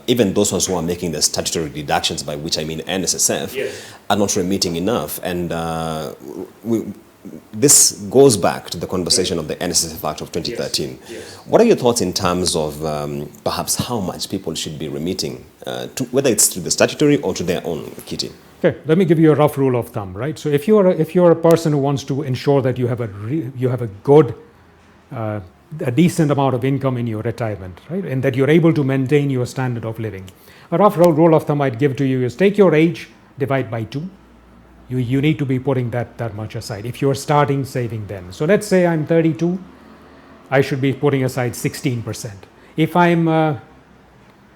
even those ones who are making the statutory deductions, by which I mean NSSF, are not remitting enough. And this goes back to the conversation of the NSSF Act of 2013. What are your thoughts in terms of perhaps how much people should be remitting, whether it's to the statutory or to their own kitty? Okay, let me give you a rough rule of thumb, right? So if you're a person who wants to ensure that you have a good, a decent amount of income in your retirement, right, and that you're able to maintain your standard of living, a rough rule of thumb I'd give to you is take your age, divide by 2. You need to be putting that much aside if you're starting saving then. So let's say I'm 32, I should be putting aside 16%. If I'm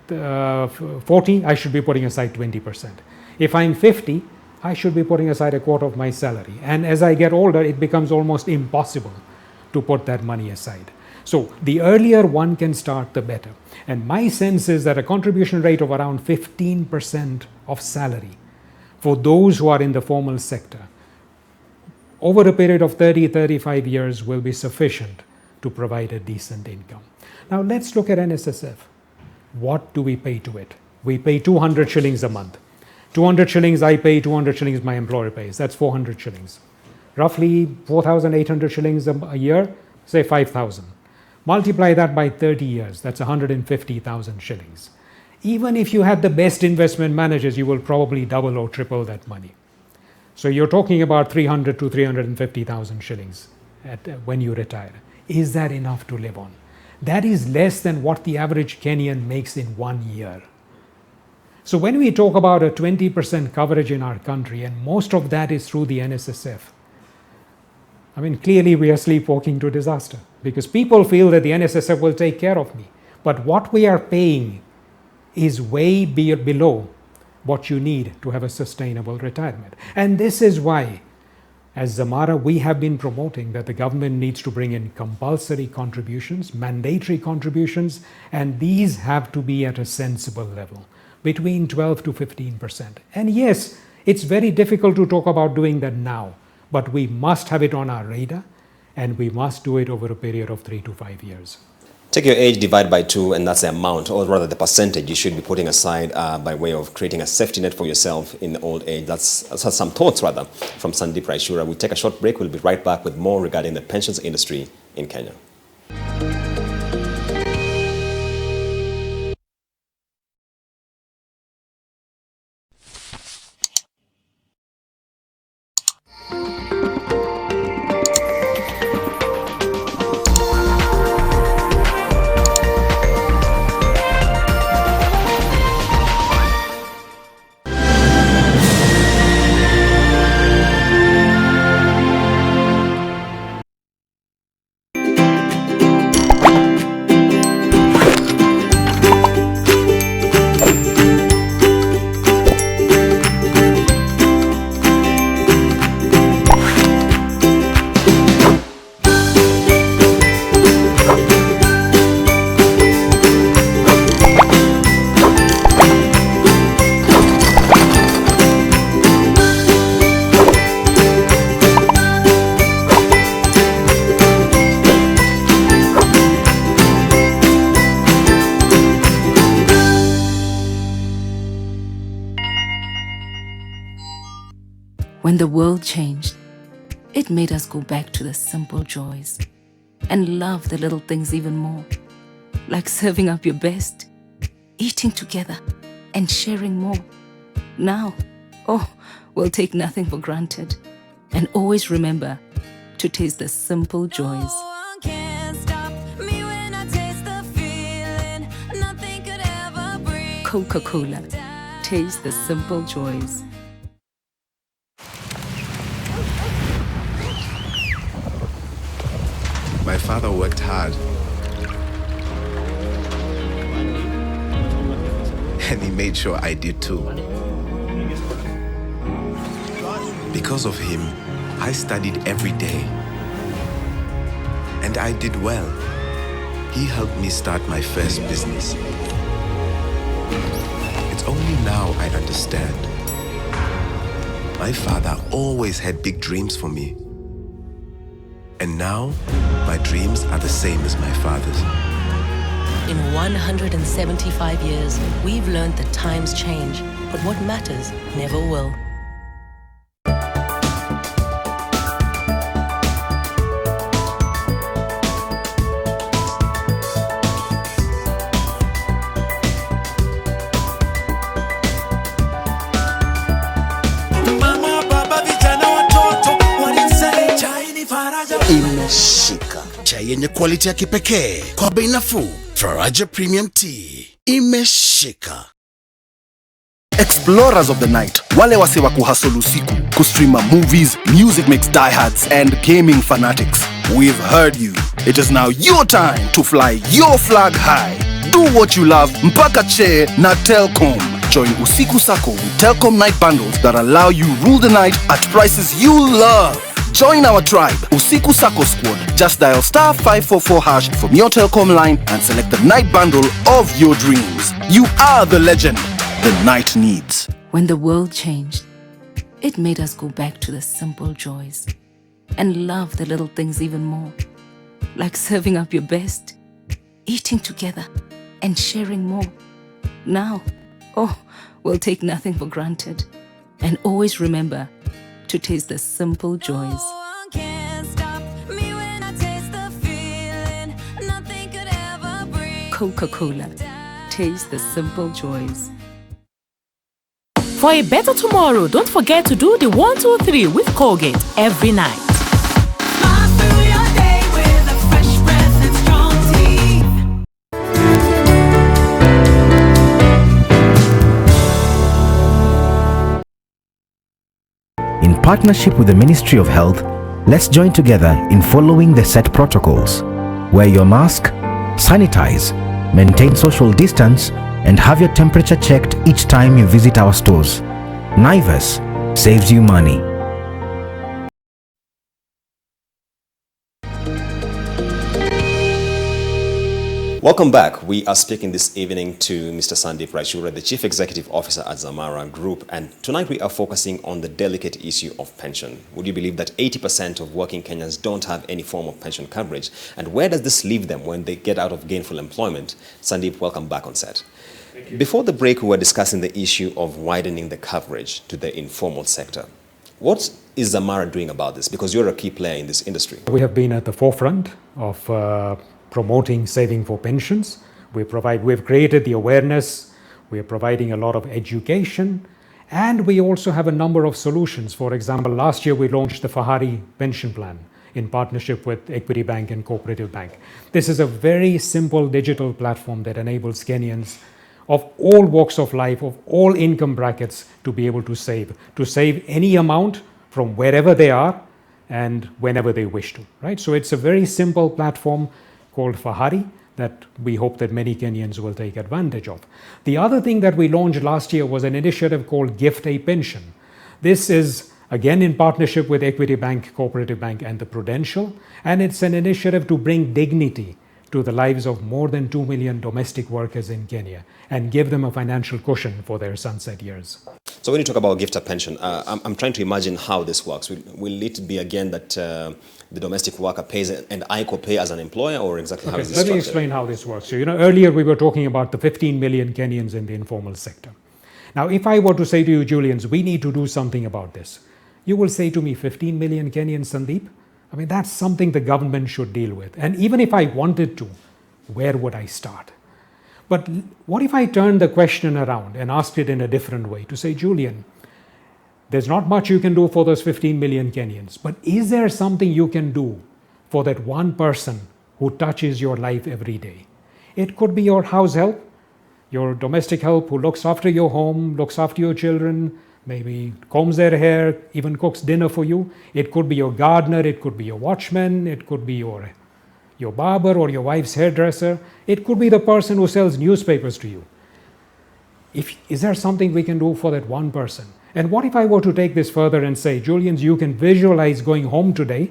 40, I should be putting aside 20%. If I'm 50, I should be putting aside a quarter of my salary. And as I get older, it becomes almost impossible to put that money aside. So the earlier one can start, the better. And my sense is that a contribution rate of around 15% of salary for those who are in the formal sector over a period of 30-35 years will be sufficient to provide a decent income. Now let's look at NSSF. What do we pay to it? We pay 200 shillings a month. 200 shillings I pay, 200 shillings my employer pays. That's 400 shillings. Roughly 4,800 shillings a year, say 5,000. Multiply that by 30 years, that's 150,000 shillings. Even if you had the best investment managers, you will probably double or triple that money. So you're talking about 300 to 350,000 shillings when you retire. Is that enough to live on? That is less than what the average Kenyan makes in 1 year. So when we talk about a 20% coverage in our country, and most of that is through the NSSF, I mean, clearly we are sleepwalking to disaster, because people feel that the NSSF will take care of me. But what we are paying is way below what you need to have a sustainable retirement. And this is why, as Zamara, we have been promoting that the government needs to bring in compulsory contributions, mandatory contributions, and these have to be at a sensible level, between 12 to 15%. And yes, it's very difficult to talk about doing that now, but we must have it on our radar, and we must do it over a period of 3 to 5 years. Take your age, divide by 2, and that's the amount, or rather the percentage you should be putting aside by way of creating a safety net for yourself in old age. That's some thoughts, rather, from Sandeep Raishura. We'll take a short break. We'll be right back with more regarding the pensions industry in Kenya. When the world changed, it made us go back to the simple joys and love the little things even more, like serving up your best, eating together, and sharing more. Now, we'll take nothing for granted and always remember to taste the simple joys. Coca-Cola, taste the simple joys. My father worked hard. And he made sure I did too. Because of him, I studied every day. And I did well. He helped me start my first business. It's only now I understand. My father always had big dreams for me. And now, my dreams are the same as my father's. In 175 years, we've learned that times change, but what matters never will. Imeshika chai yenye quality ya kipekee kwa bei nafuu. Faraja Premium Tea imeshika. Explorers of the night, wale wase wa kuhustle usiku, kustreama movies, music mix diehards and gaming fanatics. We've heard you. It is now your time to fly your flag high. Do what you love mpaka che na Telkom. Join Usiku Sako with Telkom night bundles that allow you rule the night at prices you love. Join our tribe, Usiku Sako Squad. Just dial *544# from your Telkom line and select the night bundle of your dreams. You are the legend the night needs. When the world changed, it made us go back to the simple joys and love the little things even more, like serving up your best, eating together, and sharing more. Now, we'll take nothing for granted and always remember to taste the simple joys. Coca-Cola, taste the simple joys. For a better tomorrow, don't forget to do the 1, 2, 3 with Colgate every night. In partnership with the Ministry of Health, let's join together in following the set protocols. Wear your mask, sanitize, maintain social distance, and have your temperature checked each time you visit our stores. Naivas saves you money. Welcome back. We are speaking this evening to Mr. Sandeep Raishura, the Chief Executive Officer at Zamara Group, and tonight we are focusing on the delicate issue of pension. Would you believe that 80% of working Kenyans don't have any form of pension coverage? And where does this leave them when they get out of gainful employment? Sandeep, welcome back on set. Before the break, we were discussing the issue of widening the coverage to the informal sector. What is Zamara doing about this? Because you're a key player in this industry. We have been at the forefront of promoting saving for pensions. We've created the awareness, we are providing a lot of education, and we also have a number of solutions. For example, last year we launched the Fahari pension plan in partnership with Equity Bank and Cooperative Bank. This is a very simple digital platform that enables Kenyans of all walks of life, of all income brackets, to be able to save any amount from wherever they are and whenever they wish to, right? So it's a very simple platform called Fahari that we hope that many Kenyans will take advantage of. The other thing that we launched last year was an initiative called Gift a Pension. This is again in partnership with Equity Bank, Cooperative Bank and the Prudential, and it's an initiative to bring dignity to the lives of more than 2 million domestic workers in Kenya and give them a financial cushion for their sunset years. So when you talk about gift a pension, I'm trying to imagine how this works. Will it be again that the domestic worker pays and I could pay as an employer, or exactly how is this structured? Let me explain how this works. So, earlier we were talking about the 15 million Kenyans in the informal sector. Now, if I were to say to you, Julians, we need to do something about this, you will say to me, 15 million Kenyans, Sandeep? I mean, that's something the government should deal with. And even if I wanted to, where would I start? But what if I turned the question around and asked it in a different way to say, Julian, there's not much you can do for those 15 million Kenyans, but is there something you can do for that one person who touches your life every day? It could be your house help, your domestic help who looks after your home, looks after your children, maybe combs their hair, even cooks dinner for you. It could be your gardener, it could be your watchman, it could be your barber or your wife's hairdresser. It could be the person who sells newspapers to you. Is there something we can do for that one person? And what if I were to take this further and say, Julians, you can visualize going home today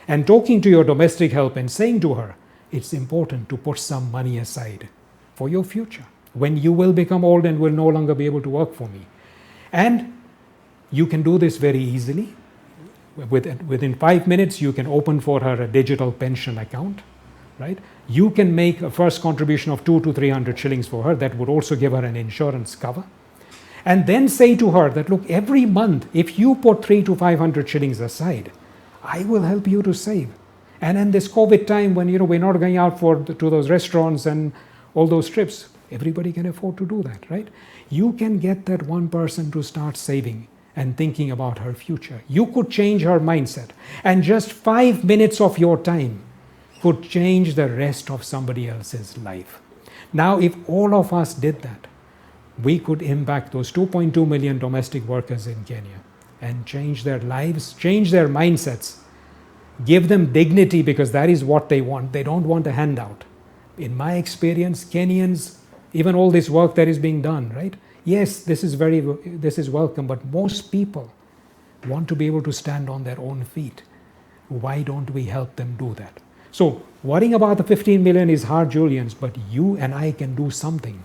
and talking to your domestic help and saying to her, it's important to put some money aside for your future when you will become old and will no longer be able to work for me. And you can do this very easily. Within 5 minutes, you can open for her a digital pension account, right? You can make a first contribution of 200 to 300 shillings for her. That would also give her an insurance cover. And then say to her that, look, every month, if you put 300 to 500 shillings aside, I will help you to save. And in this COVID time when, we're not going out to those restaurants and all those trips, everybody can afford to do that, right? You can get that one person to start saving and thinking about her future. You could change her mindset. And just 5 minutes of your time could change the rest of somebody else's life. Now, if all of us did that, we could impact those 2.2 million domestic workers in Kenya and change their lives, change their mindsets, give them dignity because that is what they want. They don't want a handout. In my experience, Kenyans, even all this work that is being done, right? Yes, this is welcome, but most people want to be able to stand on their own feet. Why don't we help them do that? So worrying about the 15 million is hard, Julians, but you and I can do something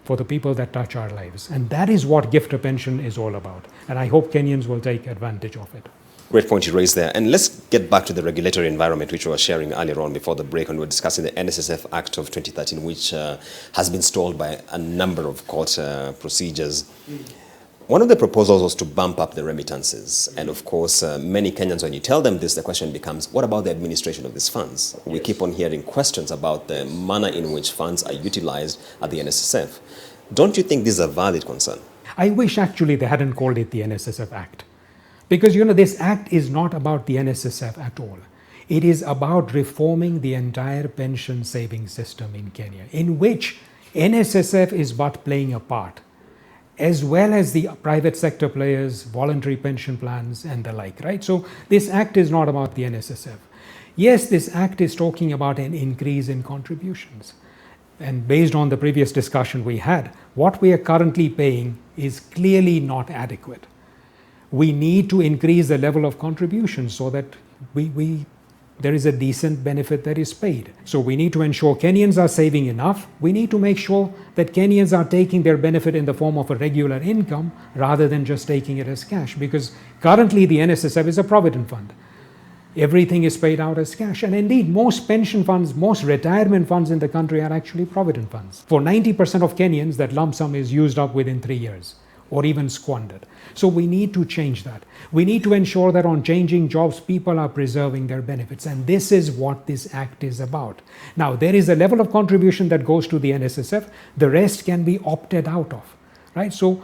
for the people that touch our lives. And that is what Gift a Pension is all about. And I hope Kenyans will take advantage of it. Great point you raised there. And let's get back to the regulatory environment, which we were sharing earlier on before the break, and we were discussing the NSSF Act of 2013, which has been stalled by a number of court procedures. One of the proposals was to bump up the remittances. And of course, many Kenyans, when you tell them this, the question becomes, what about the administration of these funds? We keep on hearing questions about the manner in which funds are utilized at the NSSF. Don't you think this is a valid concern? I wish actually they hadn't called it the NSSF Act. Because, this act is not about the NSSF at all. It is about reforming the entire pension saving system in Kenya, in which NSSF is but playing a part. as well as the private sector players, voluntary pension plans and the like, right? So this act is not about the NSSF. Yes, this act is talking about an increase in contributions. And based on the previous discussion we had, what we are currently paying is clearly not adequate. We need to increase the level of contributions so that there is a decent benefit that is paid. So we need to ensure Kenyans are saving enough. We need to make sure that Kenyans are taking their benefit in the form of a regular income rather than just taking it as cash, because currently the NSSF is a provident fund. Everything is paid out as cash. And indeed, most pension funds, most retirement funds in the country are actually provident funds. For 90% of Kenyans, that lump sum is used up within 3 years or even squandered. So we need to change that. We need to ensure that on changing jobs, people are preserving their benefits. And this is what this act is about. Now, there is a level of contribution that goes to the NSSF. The rest can be opted out of, right? So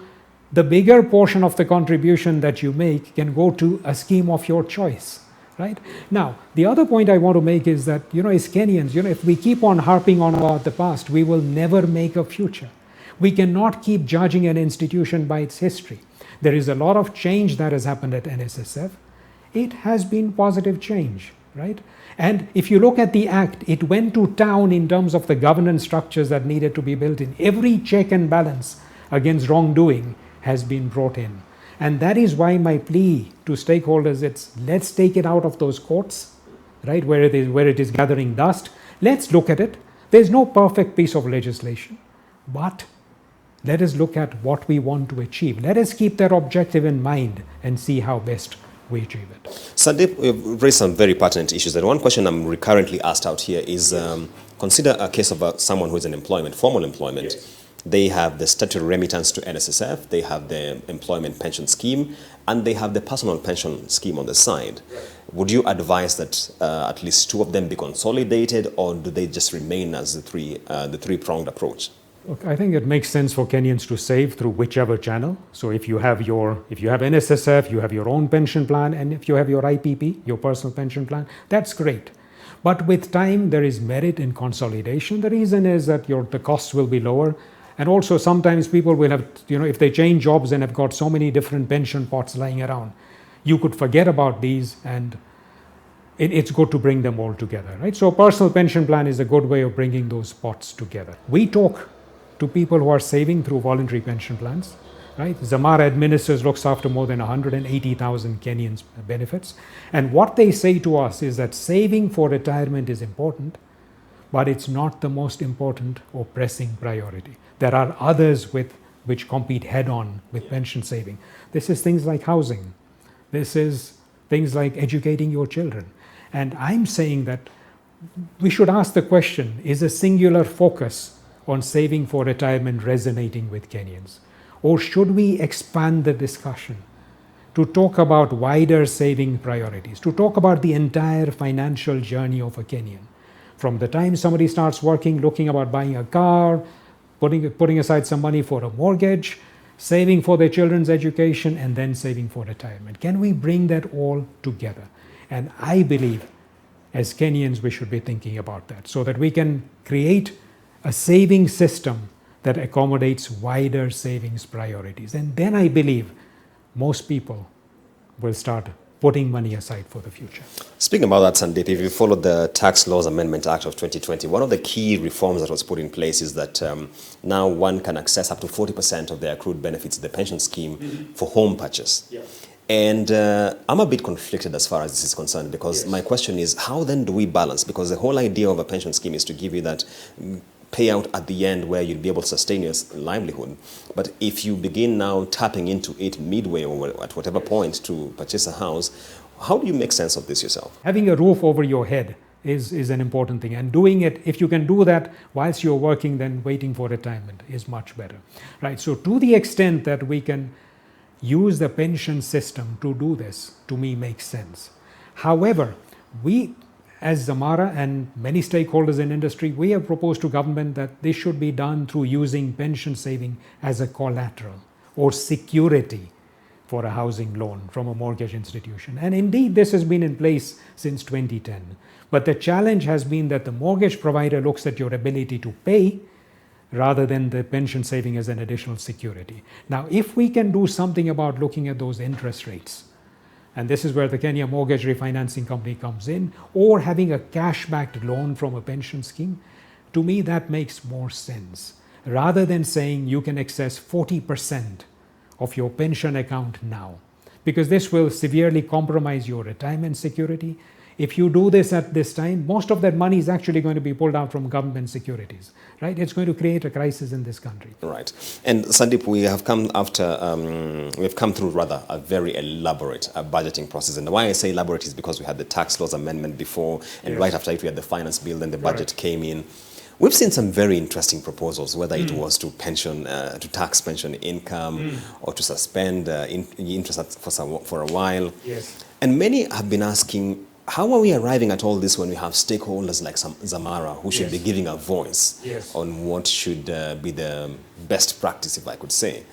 the bigger portion of the contribution that you make can go to a scheme of your choice. Right? Now, the other point I want to make is that, as Kenyans, if we keep on harping on about the past, we will never make a future. We cannot keep judging an institution by its history. There is a lot of change that has happened at NSSF. It has been positive change, right? And if you look at the act, it went to town in terms of the governance structures that needed to be built in. Every check and balance against wrongdoing has been brought in. And that is why my plea to stakeholders, it's let's take it out of those courts, right, where it is gathering dust. Let's look at it. There's no perfect piece of legislation, but let us look at what we want to achieve. Let us keep that objective in mind and see how best we achieve it. Sandeep, you've raised some very pertinent issues. And one question I'm recurrently asked out here is, consider a case of someone who is in employment, formal employment. Yes. They have the statutory remittance to NSSF, they have the employment pension scheme, and they have the personal pension scheme on the side. Would you advise that at least two of them be consolidated, or do they just remain as the three-pronged approach? Look, I think it makes sense for Kenyans to save through whichever channel. So if you have NSSF, you have your own pension plan, and if you have your IPP, your personal pension plan, that's great. But with time, there is merit in consolidation. The reason is that the costs will be lower. And also sometimes people will have, if they change jobs and have got so many different pension pots lying around, you could forget about these, and it's good to bring them all together, right? So a personal pension plan is a good way of bringing those pots together. We talk to people who are saving through voluntary pension plans, right? Zamara administers, looks after more than 180,000 Kenyans' benefits. And what they say to us is that saving for retirement is important, but it's not the most important or pressing priority. There are others which compete head-on with pension saving. This is things like housing. This is things like educating your children. And I'm saying that we should ask the question, is a singular focus on saving for retirement resonating with Kenyans? Or should we expand the discussion to talk about wider saving priorities, to talk about the entire financial journey of a Kenyan? From the time somebody starts working, looking about buying a car, putting aside some money for a mortgage, saving for their children's education, and then saving for retirement. Can we bring that all together? And I believe, as Kenyans, we should be thinking about that so that we can create a saving system that accommodates wider savings priorities. And then I believe most people will start putting money aside for the future. Speaking about that, Sandeep, if you followed the Tax Laws Amendment Act of 2020, one of the key reforms that was put in place is that now one can access up to 40% of their accrued benefits in the pension scheme for home purchase. Yeah. And I'm a bit conflicted as far as this is concerned, because my question is, how then do we balance? Because the whole idea of a pension scheme is to give you that payout at the end where you'll be able to sustain your livelihood. But if you begin now tapping into it midway or at whatever point to purchase a house, how do you make sense of this yourself? Having a roof over your head is an important thing, and doing it, if you can do that whilst you're working, then waiting for retirement is much better, right? So to the extent that we can use the pension system to do this, to me makes sense. However, we as Zamara and many stakeholders in industry, we have proposed to government that this should be done through using pension saving as a collateral or security for a housing loan from a mortgage institution. And indeed, this has been in place since 2010. But the challenge has been that the mortgage provider looks at your ability to pay, rather than the pension saving as an additional security. Now, if we can do something about looking at those interest rates, and this is where the Kenya Mortgage Refinancing Company comes in, or having a cash-backed loan from a pension scheme, to me that makes more sense. Rather than saying you can access 40% of your pension account now, because this will severely compromise your retirement security. If you do this at this time, most of that money is actually going to be pulled out from government securities, right? It's going to create a crisis in this country. Right. And Sandeep, we have come through rather a very elaborate budgeting process. And why I say elaborate is because we had the tax laws amendment before, and Yes. right after it we had the finance bill, then the budget came in. We've seen some very interesting proposals, whether it was to tax pension income or to suspend interest for a while. Yes. And many have been asking, how are we arriving at all this when we have stakeholders like Zamara who should be giving a voice on what should be the best practice, if I could say?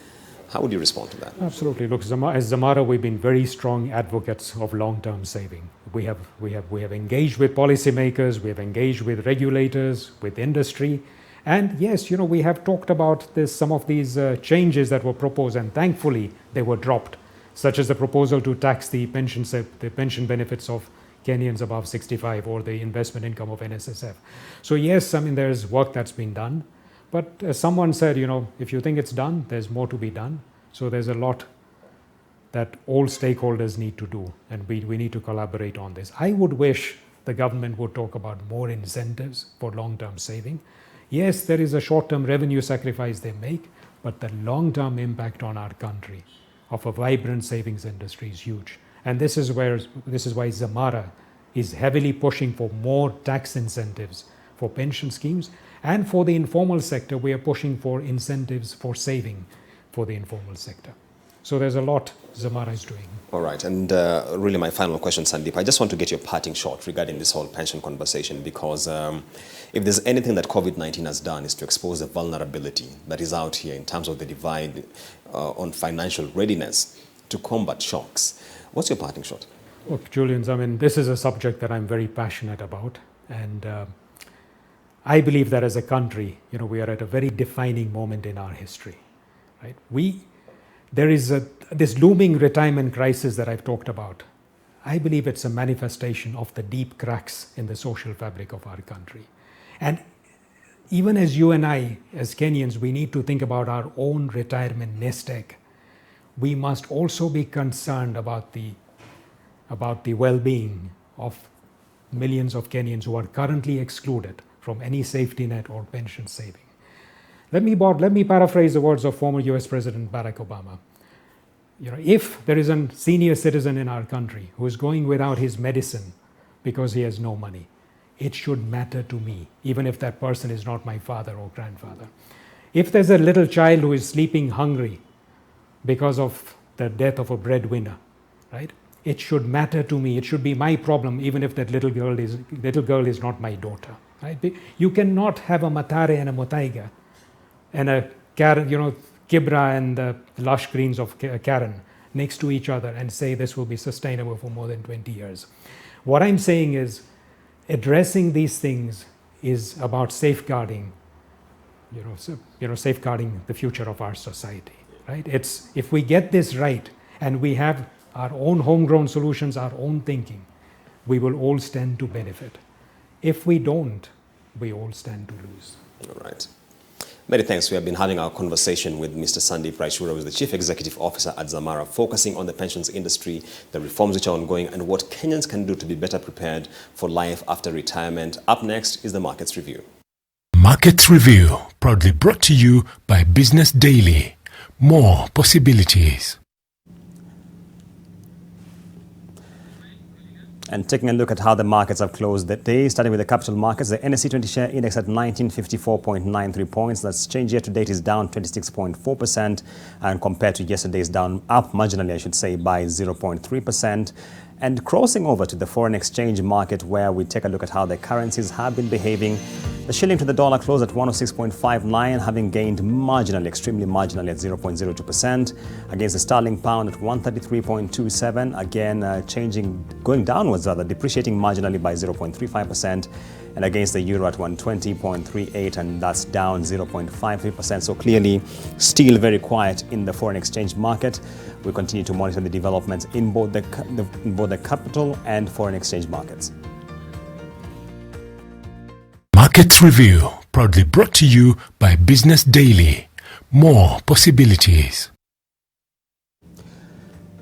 How would you respond to that? Absolutely. Look, as Zamara, we've been very strong advocates of long-term saving. We have engaged with policymakers, we have engaged with regulators, with industry, and yes, we have talked about some of these changes that were proposed, and thankfully they were dropped, such as the proposal to tax the pension benefits of Kenyans above 65 or the investment income of NSSF. So yes, there's work that's been done. But as someone said, if you think it's done, there's more to be done. So there's a lot that all stakeholders need to do, and we need to collaborate on this. I would wish the government would talk about more incentives for long-term saving. Yes, there is a short-term revenue sacrifice they make, but the long-term impact on our country of a vibrant savings industry is huge. And this is why Zamara is heavily pushing for more tax incentives for pension schemes. And for the informal sector, we are pushing for incentives for saving for the informal sector. So there's a lot Zamara is doing. All right. And really my final question, Sandeep, I just want to get your parting shot regarding this whole pension conversation, because if there's anything that COVID-19 has done is to expose the vulnerability that is out here in terms of the divide on financial readiness to combat shocks. What's your parting shot? Look, Julian, this is a subject that I'm very passionate about. And I believe that as a country, we are at a very defining moment in our history, right? There is this looming retirement crisis that I've talked about. I believe it's a manifestation of the deep cracks in the social fabric of our country. And even as you and I, as Kenyans, we need to think about our own retirement nest egg. We must also be concerned about the well-being of millions of Kenyans who are currently excluded from any safety net or pension saving. Let me paraphrase the words of former US President Barack Obama. If there is a senior citizen in our country who is going without his medicine because he has no money, it should matter to me, even if that person is not my father or grandfather. If there's a little child who is sleeping hungry because of the death of a breadwinner, right? It should matter to me. It should be my problem, even if that little girl is not my daughter. Right? You cannot have a Matare and a Motaiga and a Karen, Kibra and the lush greens of Karen next to each other and say this will be sustainable for more than 20 years. What I'm saying is addressing these things is about safeguarding, safeguarding the future of our society. Right? If we get this right and we have our own homegrown solutions, our own thinking, we will all stand to benefit. If we don't, we all stand to lose. All right. Many thanks. We have been having our conversation with Mr. Sandeep Raishura, who is the Chief Executive Officer at Zamara, focusing on the pensions industry, the reforms which are ongoing, and what Kenyans can do to be better prepared for life after retirement. Up next is the Markets Review. Markets Review, proudly brought to you by Business Daily. More possibilities. And taking a look at how the markets have closed the day, starting with the capital markets, the NSE 20 share index at 1954.93 points. That's change year to date is down 26.4%, and compared to yesterday is down up marginally, I should say, by 0.3%. And crossing over to the foreign exchange market, where we take a look at how the currencies have been behaving. The shilling to the dollar closed at 106.59, having gained marginally, extremely marginally at 0.02%, against the sterling pound at 133.27, again going downwards rather, depreciating marginally by 0.35%, and against the euro at 120.38, and that's down 0.53%. So clearly still very quiet in the foreign exchange market. We continue to monitor the developments in both the capital and foreign exchange markets. Markets Review, proudly brought to you by Business Daily. More possibilities.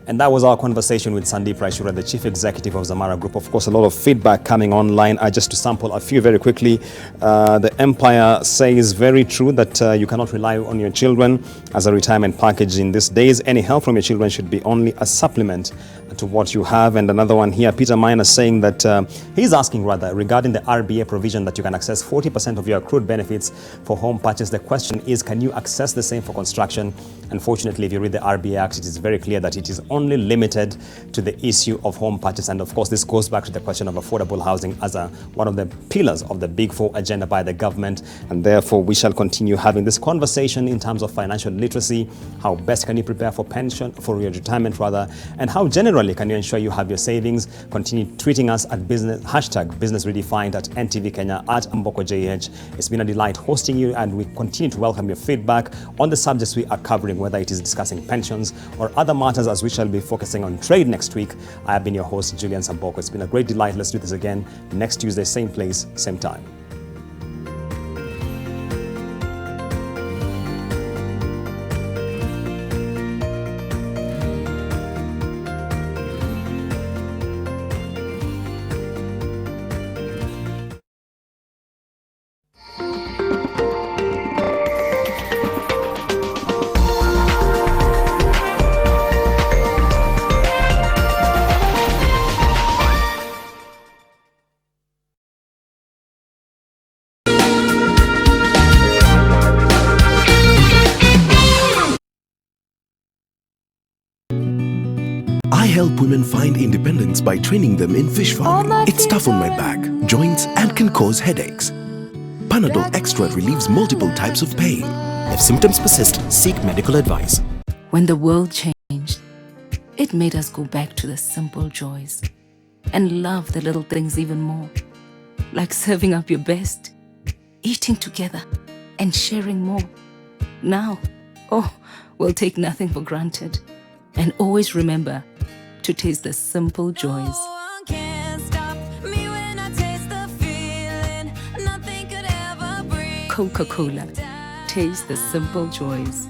And that was our conversation with Sandeep Raishura, the Chief Executive of Zamara Group. Of course, a lot of feedback coming online. Just to sample a few very quickly. The Empire says very true that you cannot rely on your children as a retirement package in these days. Any help from your children should be only a supplement to what you have. And another one here, Peter Minor, saying that he's asking rather regarding the RBA provision that you can access 40% of your accrued benefits for home purchase. The question is, can you access the same for construction? Unfortunately, if you read the RBA Act, it is very clear that it is only limited to the issue of home purchase. And of course, this goes back to the question of affordable housing as one of the pillars of the Big Four agenda by the government. And therefore, we shall continue having this conversation in terms of financial literacy. How best can you prepare for pension, for your retirement rather, and how generally can you ensure you have your savings? Continue tweeting us at #Business Redefined, at NTV Kenya, at Mboko JH. It's been a delight hosting you, and we continue to welcome your feedback on the subjects we are covering, whether it is discussing pensions or other matters, as we shall be focusing on trade next week. I have been your host, Julian Samboko. It's been a great delight. Let's do this again next Tuesday, same place, same time. I help women find independence by training them in fish farming. It's tough on my back, joints, and can cause headaches. Panadol Extra relieves multiple types of pain. If symptoms persist, seek medical advice. When the world changed, it made us go back to the simple joys and love the little things even more. Like serving up your best, eating together, and sharing more. Now, we'll take nothing for granted. And always remember to taste the simple joys. Coca-Cola. Taste the simple joys.